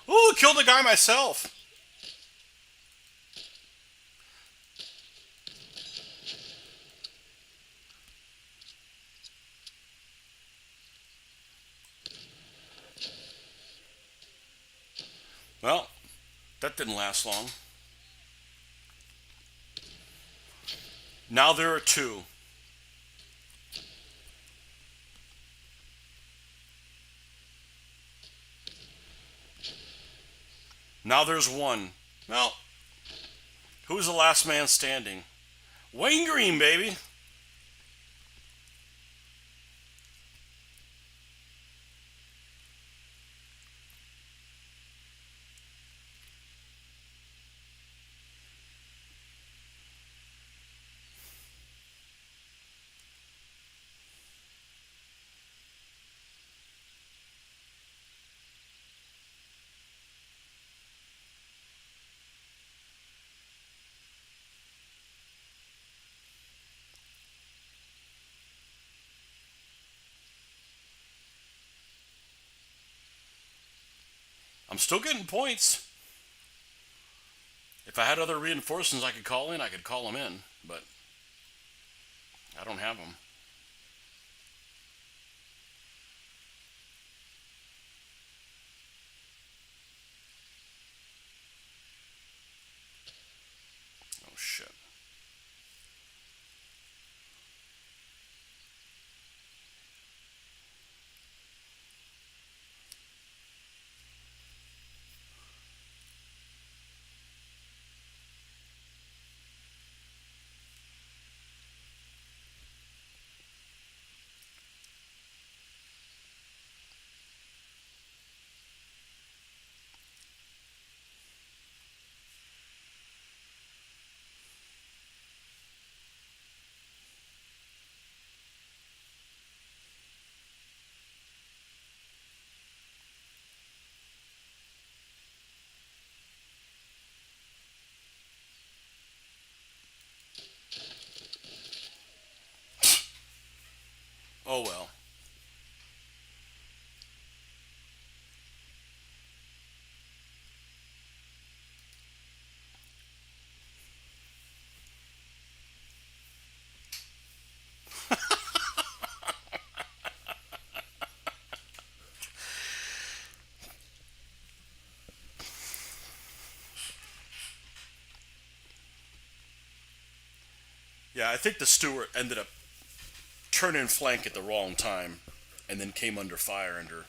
ooh, killed a guy myself. Well, that didn't last long. Now there are two. Now there's one. Well, who's the last man standing? Wayne Green, baby. I'm still getting points. If I had other reinforcements I could call in, I could call them in, but I don't have them. Oh shit. Oh well. Yeah, I think the Stewart ended up turning flank at the wrong time, and then came under fire under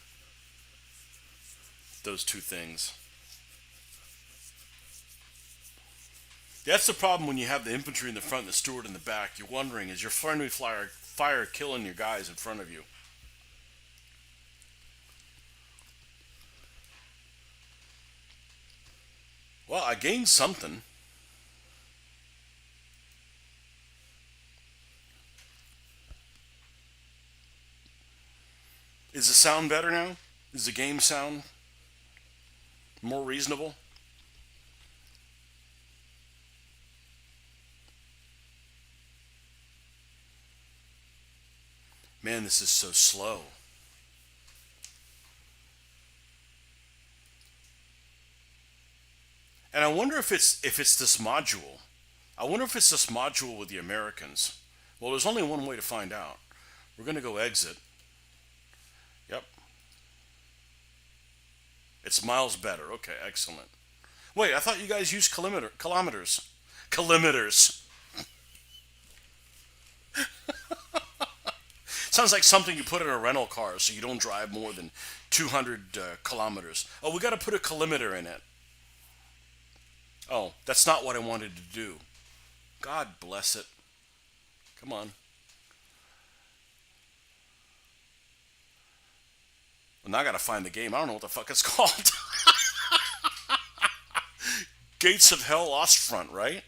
those two things. That's the problem when you have the infantry in the front and the Stewart in the back. You're wondering, is your friendly fire killing your guys in front of you? Well, I gained something. Is the sound better now? Is the game sound more reasonable? Man, this is so slow. And I wonder if it's this module. I wonder if it's this module with the Americans. Well, there's only one way to find out. We're going to go exit. Yep. It's miles better. Okay, excellent. Wait, I thought you guys used kilometers. Kilometers. Sounds like something you put in a rental car so you don't drive more than 200 kilometers. Oh, we got to put a kilometer in it. Oh, that's not what I wanted to do. God bless it. Come on. Well, now I got to find the game. I don't know what the fuck it's called. Gates of Hell Ostfront, right?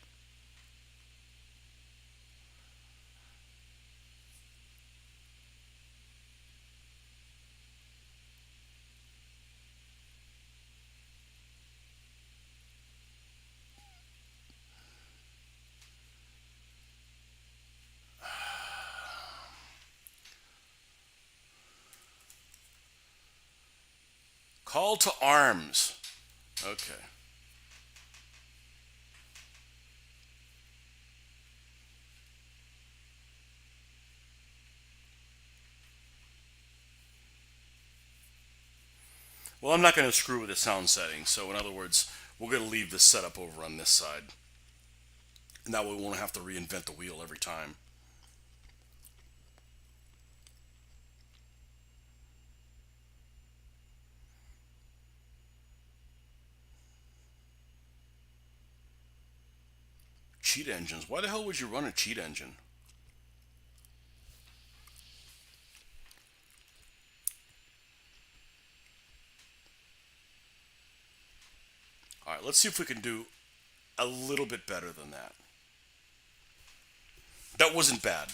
Call to arms. Okay. Well, I'm not going to screw with the sound settings. So, in other words, we're going to leave this setup over on this side. And that way we won't have to reinvent the wheel every time. Cheat engines. Why the hell would you run a cheat engine? All right, let's see if we can do a little bit better than that. That wasn't bad.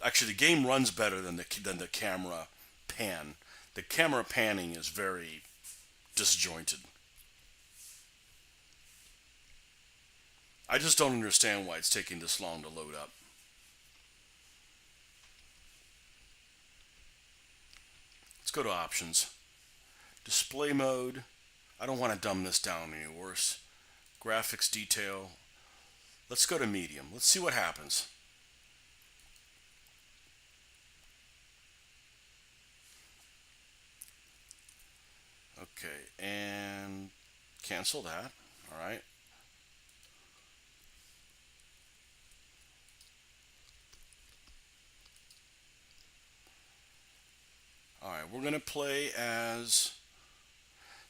Actually, the game runs better than the camera pan. The camera panning is very disjointed. I just don't understand why it's taking this long to load up. Let's go to options. Display mode. I don't want to dumb this down any worse. Graphics detail. Let's go to medium. Let's see what happens. Okay, and cancel that. All right. All right, we're going to play as.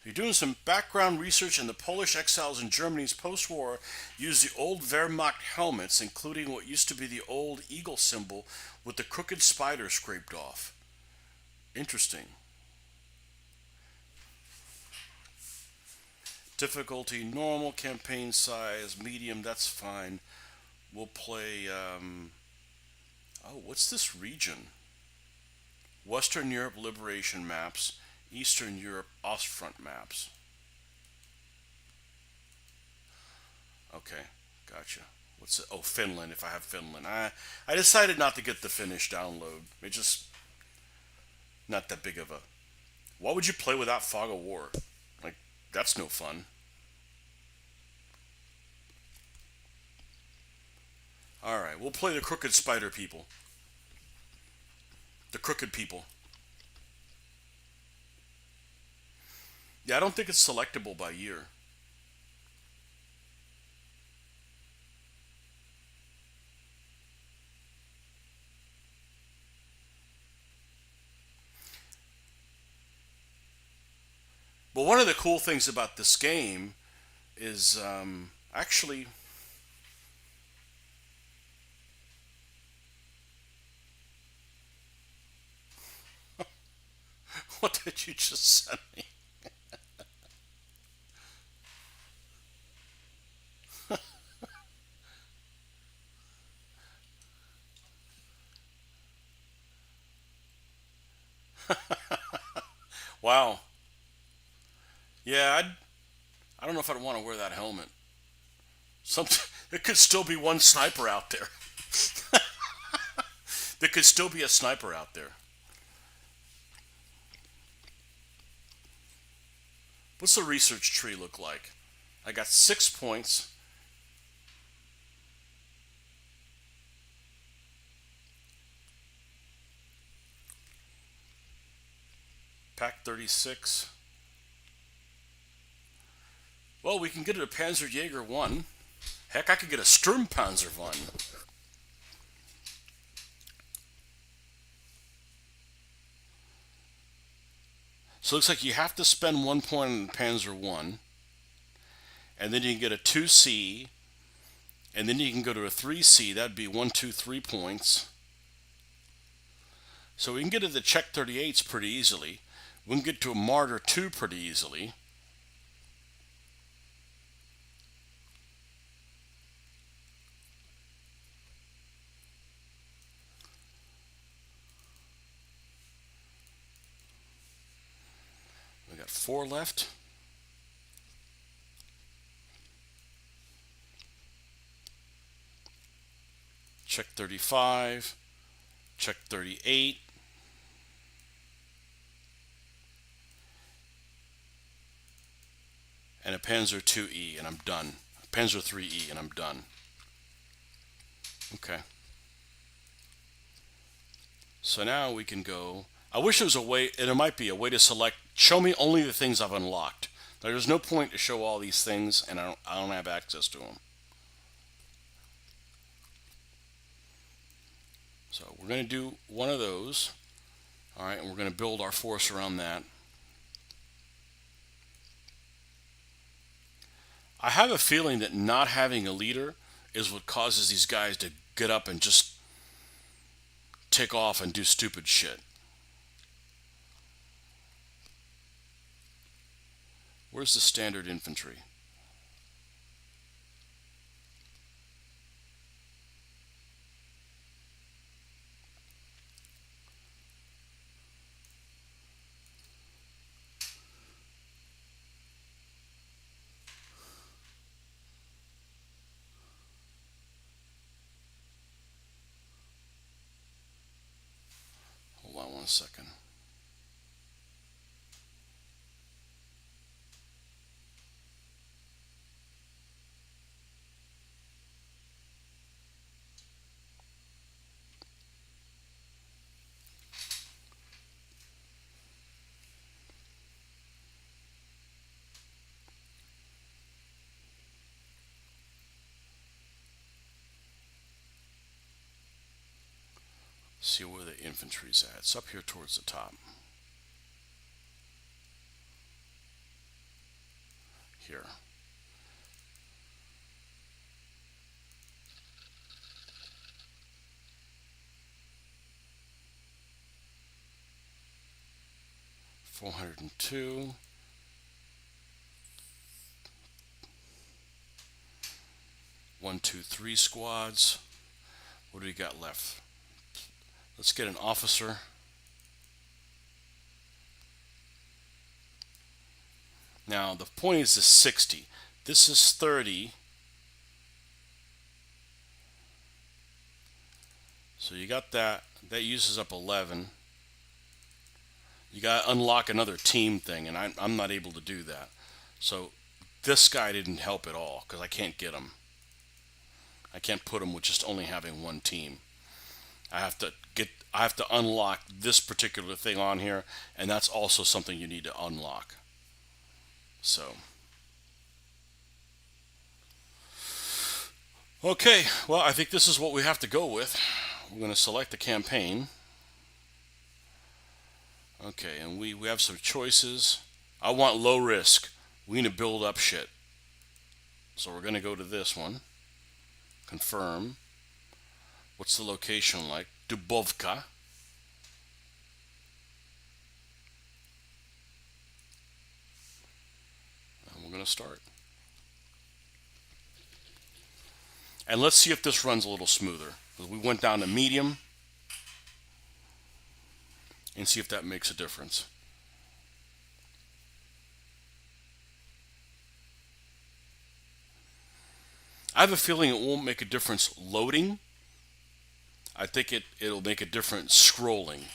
You're doing some background research, and the Polish exiles in Germany's post-war used the old Wehrmacht helmets, including what used to be the old eagle symbol with the crooked spider scraped off. Interesting. Difficulty normal, campaign size medium. That's fine. We'll play. Oh, what's this region? Western Europe Liberation maps, Eastern Europe Ostfront maps. Okay, gotcha. What's it? Oh, Finland. If I have Finland, I decided not to get the Finnish download. It's just not that big of a. Why would you play without Fog of War? Like that's no fun. All right, we'll play the Crooked Spider people. The Crooked people. Yeah, I don't think it's selectable by year. Well, one of the cool things about this game is actually, what did you just send me? Wow. Yeah, I don't know if I'd want to wear that helmet. Some, there could still be one sniper out there. There could still be a sniper out there. What's the research tree look like? I got 6 points. Pack 36. Well, we can get a Panzerjäger 1. Heck, I could get a Sturmpanzer 1. So it looks like you have to spend 1 point on Panzer 1, and then you can get a 2C, and then you can go to a 3C. That'd be 1, 2, 3 points. So we can get to the Czech 38s pretty easily. We can get to a Martyr 2 pretty easily. We got 4 left. Czech 35, Czech 38, and a Panzer 2E, and I'm done. Panzer 3E, and I'm done. Okay. So now we can go. I wish there was a way, and there might be a way to select, show me only the things I've unlocked. There's no point to show all these things, and I don't have access to them. So we're going to do one of those. All right, and we're going to build our force around that. I have a feeling that not having a leader is what causes these guys to get up and just take off and do stupid shit. Where's the standard infantry? Hold on 1 second. See where the infantry's at. It's up here towards the top. Here. $402. 1, 2, 3 squads. What do we got left? Let's get an officer. Now the point is 60. This is 30. So you got that. That uses up 11. You got to unlock another team thing, and I'm not able to do that. So this guy didn't help at all because I can't get him. I can't put him with just only having one team. I have to unlock this particular thing on here, and that's also something you need to unlock. So okay, well, I think this is what we have to go with. We're going to select the campaign. Okay, and we have some choices. I want low risk. We need to build up shit. So we're gonna go to this one. Confirm. What's the location like? Dubovka. And we're gonna start. And let's see if this runs a little smoother. We went down to medium and see if that makes a difference. I have a feeling it won't make a difference loading. I think it'll make a difference scrolling.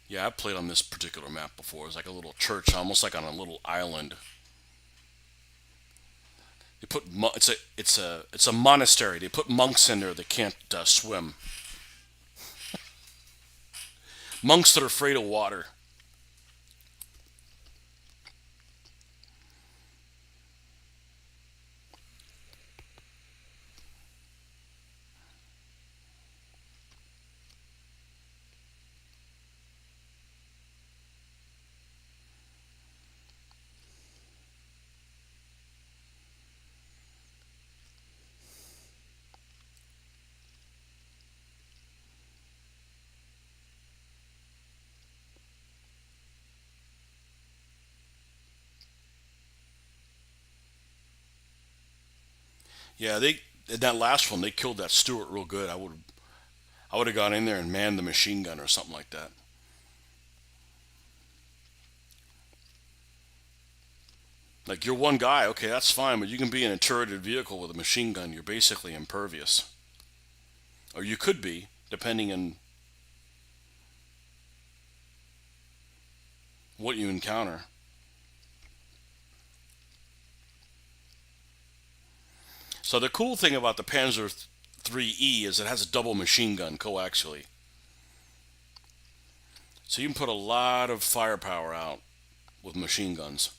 Yeah, I've played on this particular map before. It's like a little church, almost like on a little island. They put it's a monastery. They put monks in there that can't swim. Monks that are afraid of water. Yeah, they in that last one they killed that Stewart real good. I would have gone in there and manned the machine gun or something like that. Like you're one guy, okay, that's fine, but you can be in a turreted vehicle with a machine gun. You're basically impervious, or you could be, depending on what you encounter. So the cool thing about the Panzer 3E is it has a double machine gun coaxially, so you can put a lot of firepower out with machine guns.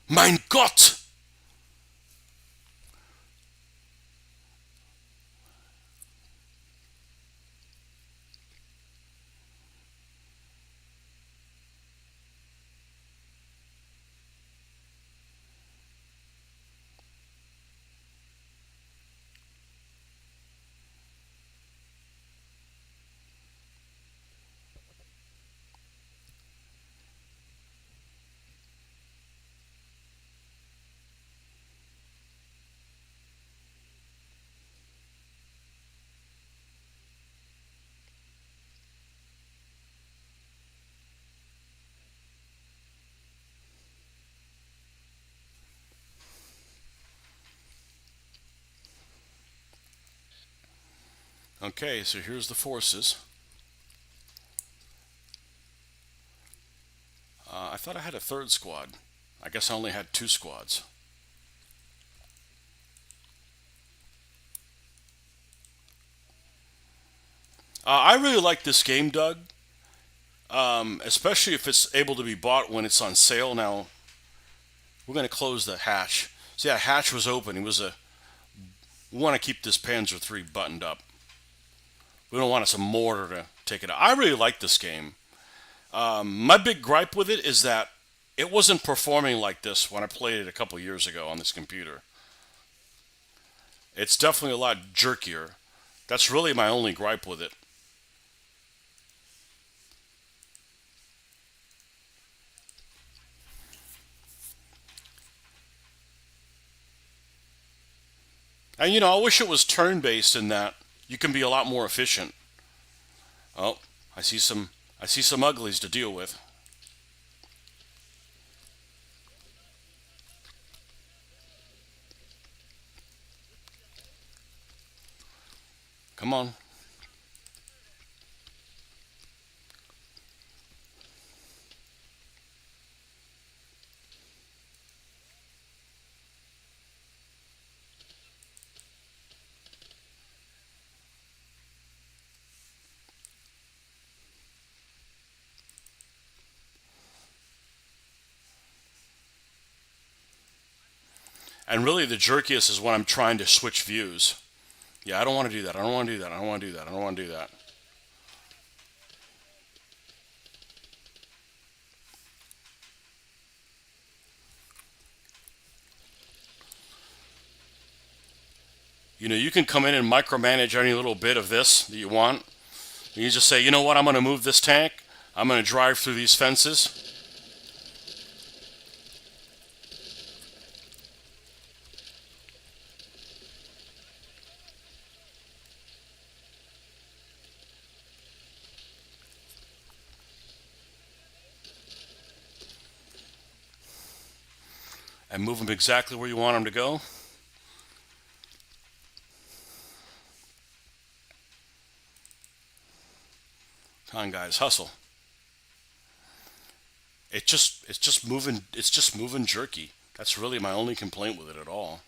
Mein Gott! Okay, so here's the forces. I thought I had a third squad. I guess I only had two squads. I really like this game, Doug. Especially if it's able to be bought when it's on sale. Now we're going to close the hatch. See, that hatch was open. It was a. We want to keep this Panzer III buttoned up. We don't want some mortar to take it out. I really like this game. My big gripe with it is that it wasn't performing like this when I played it a couple years ago on this computer. It's definitely a lot jerkier. That's really my only gripe with it. And I wish it was turn-based in that you can be a lot more efficient. Oh, I see some I see some uglies to deal with. Come on. And really, the jerkiest is when I'm trying to switch views. Yeah, I don't want to do that. I don't want to do that. I don't want to do that. I don't want to do that. You know, you can come in and micromanage any little bit of this that you want. You just say, you know what, I'm going to move this tank. I'm going to drive through these fences. And move them exactly where you want them to go. Come on, guys, hustle. It's just moving jerky. That's really my only complaint with it at all.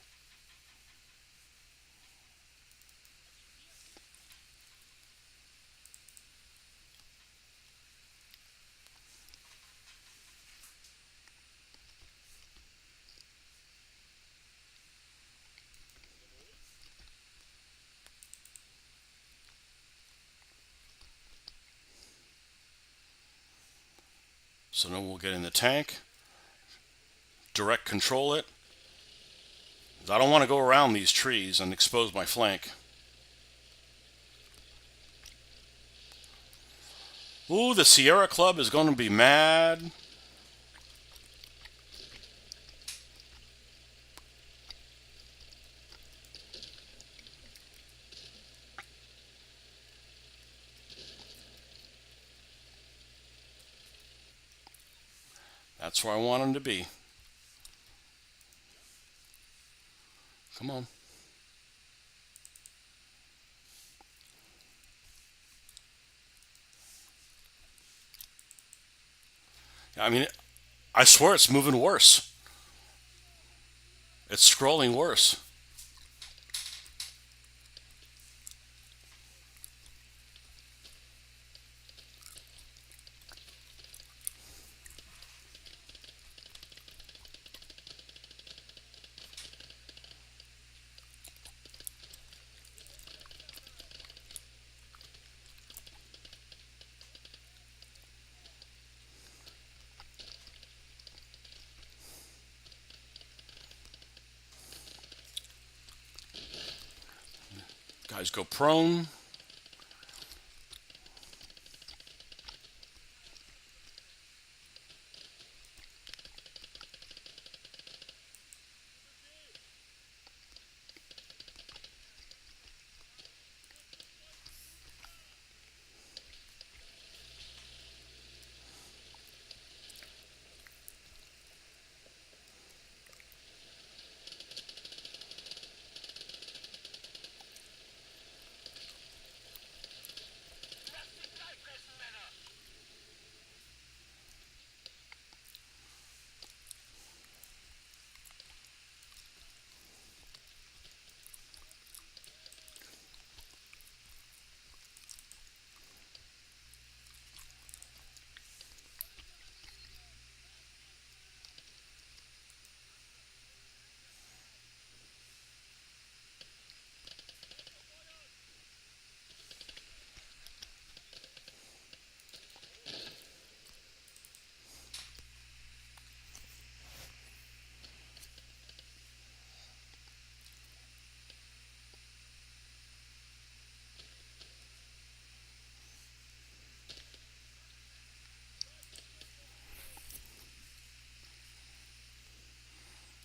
So then we'll get in the tank, direct control it. I don't want to go around these trees and expose my flank. Ooh, the Sierra Club is going to be mad. That's where I want them to be. Come on. I mean, I swear it's moving worse. It's scrolling worse. Guys go prone.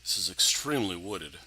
This is extremely wooded.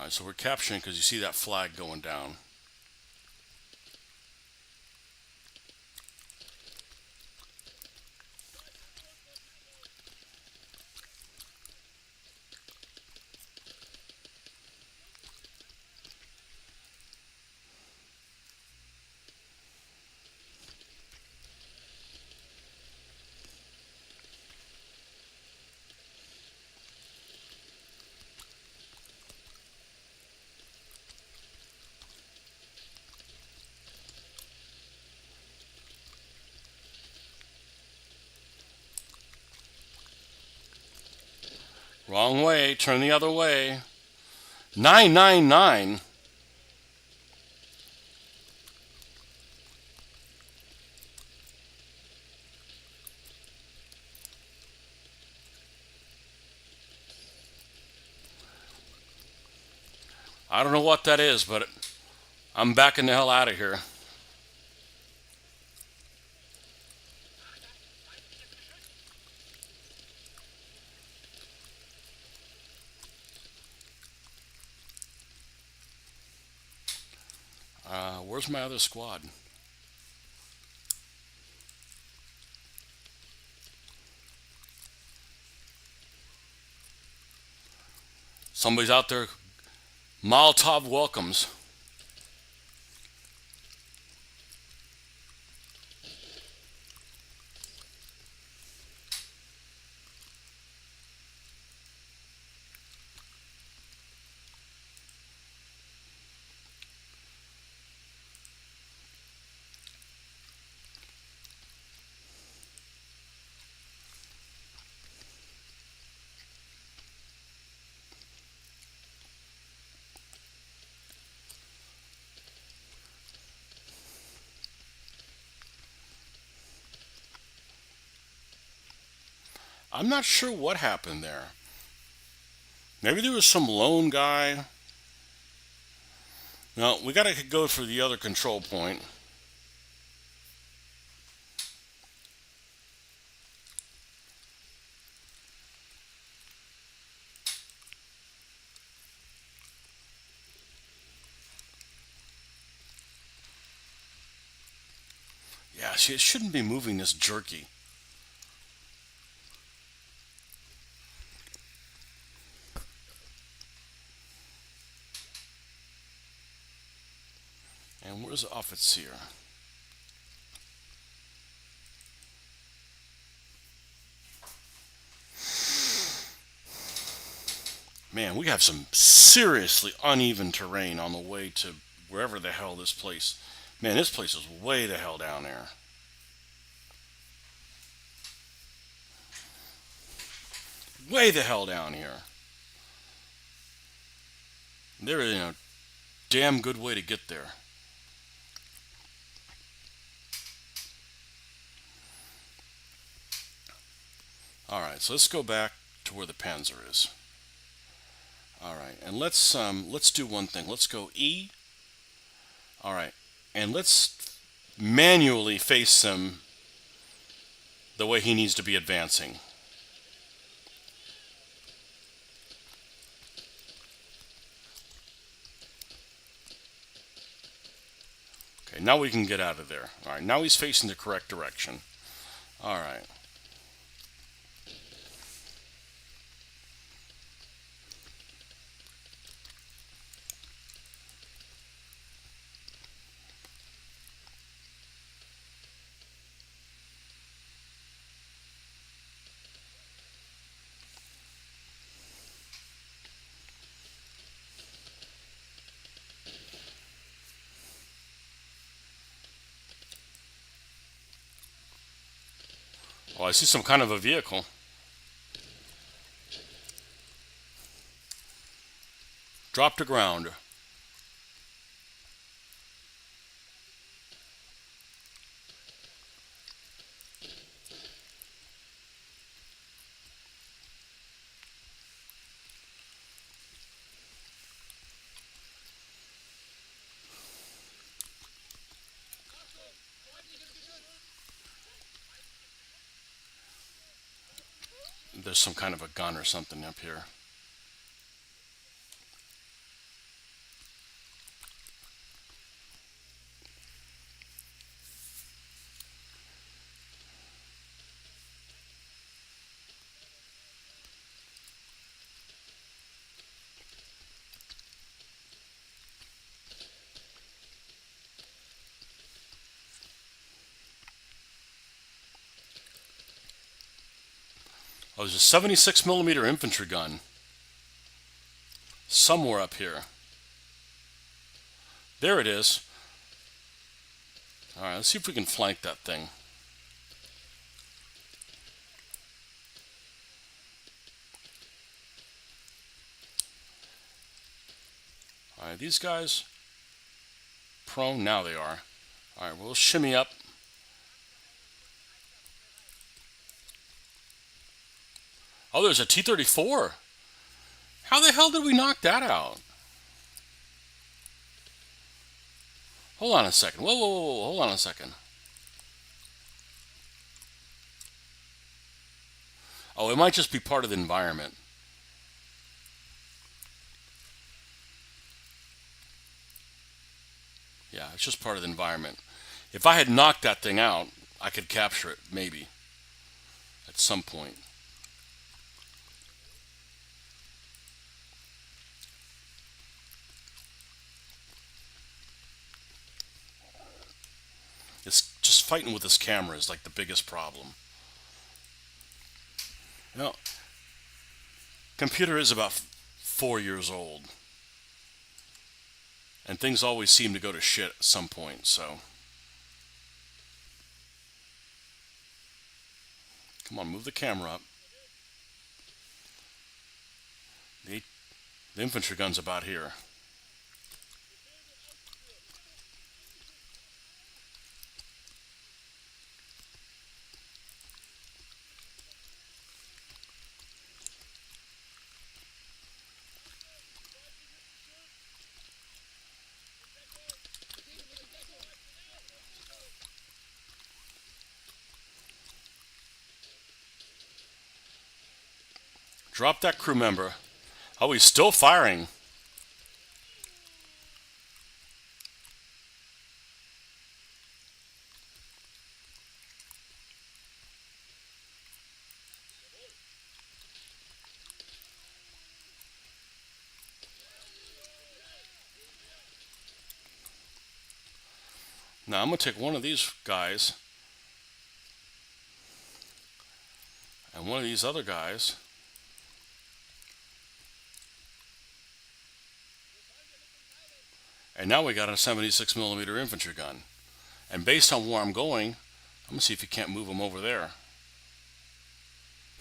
Alright, so we're capturing because you see that flag going down. Wrong way, turn the other way. 999. I don't know what that is, but I'm backing the hell out of here. Where's my other squad? Somebody's out there. Molotov welcomes. I'm not sure what happened there. Maybe there was some lone guy. No, we gotta go for the other control point. Yeah, see, it shouldn't be moving this jerky. And where's the officer? Man, we have some seriously uneven terrain on the way to wherever the hell this place. Man, this place is way the hell down there. Way the hell down here. There is a damn good way to get there. Alright, so let's go back to where the Panzer is. Alright, and let's do one thing. Let's go E. Alright, and let's manually face him the way he needs to be advancing. Okay, now we can get out of there. Alright, now he's facing the correct direction. Alright. Oh, I see some kind of a vehicle. Drop to ground. There's some kind of a gun or something up here. Oh, there's a 76 millimeter infantry gun somewhere up here. There it is. All right, let's see if we can flank that thing. All right, these guys prone. Now they are. All right, we'll shimmy up. Oh, there's a T-34. How the hell did we knock that out? Hold on a second. Whoa, whoa, whoa, hold on a second. Oh, it might just be part of the environment. Yeah, it's just part of the environment. If I had knocked that thing out, I could capture it, maybe, at some point. It's just fighting with this camera is like the biggest problem. You know, computer is about 4 years old. And things always seem to go to shit at some point, so. Come on, move the camera up. The infantry gun's about here. Drop that crew member. Oh, he's still firing. Now I'm going to take one of these guys and one of these other guys. And now we got a 76 millimeter infantry gun. And based on where I'm going, I'm going to see if you can't move them over there.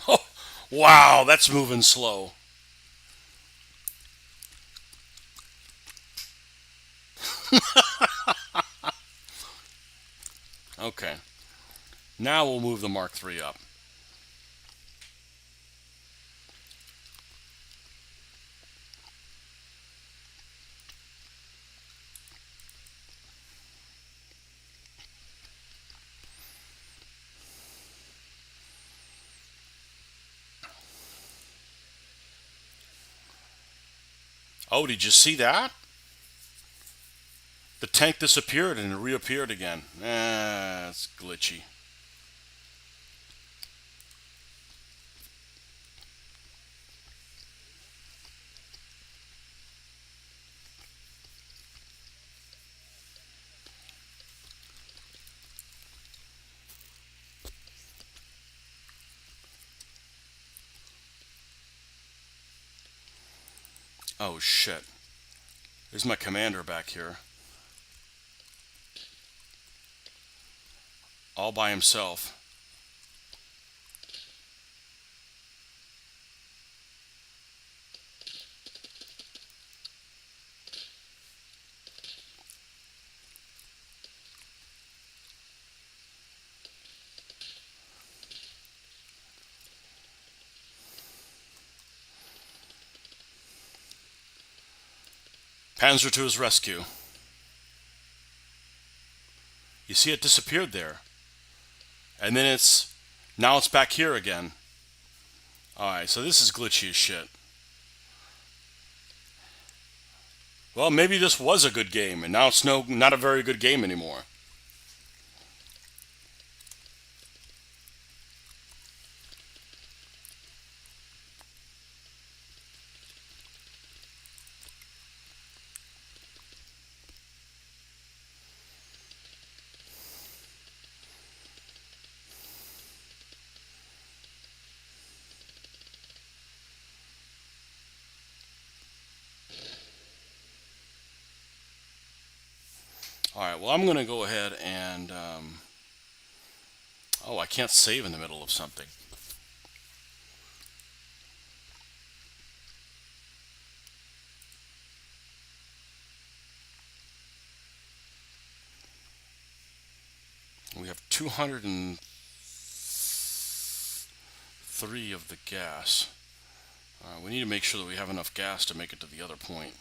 Oh, wow, that's moving slow. Okay. Now we'll move the Mark III up. Oh, did you see that? The tank disappeared and it reappeared again. It's glitchy. Oh, shit. There's my commander back here. All by himself. Panzer to his rescue. You see it disappeared there. And then now it's back here again. Alright, so this is glitchy as shit. Well, maybe this was a good game, and now it's not a very good game anymore. All right, well, I'm going to go ahead and, oh, I can't save in the middle of something. We have 203 of the gas. We need to make sure that we have enough gas to make it to the other point.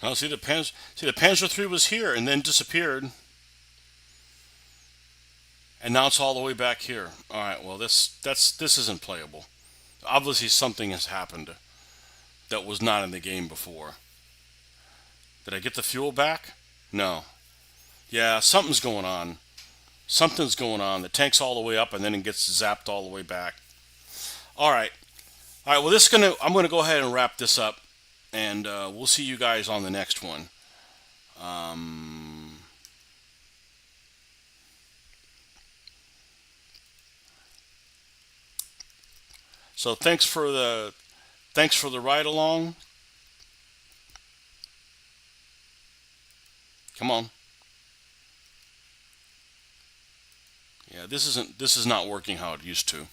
Oh, see the Panzer III was here and then disappeared, and now it's all the way back here. All right, well, this isn't playable. Obviously, something has happened that was not in the game before. Did I get the fuel back? No. Yeah, something's going on. Something's going on. The tank's all the way up, and then it gets zapped all the way back. All right. All right. Well, I'm gonna go ahead and wrap this up, and we'll see you guys on the next one. Um, so thanks for the ride along. Come on. Yeah, this is not working how it used to.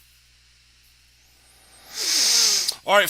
All right.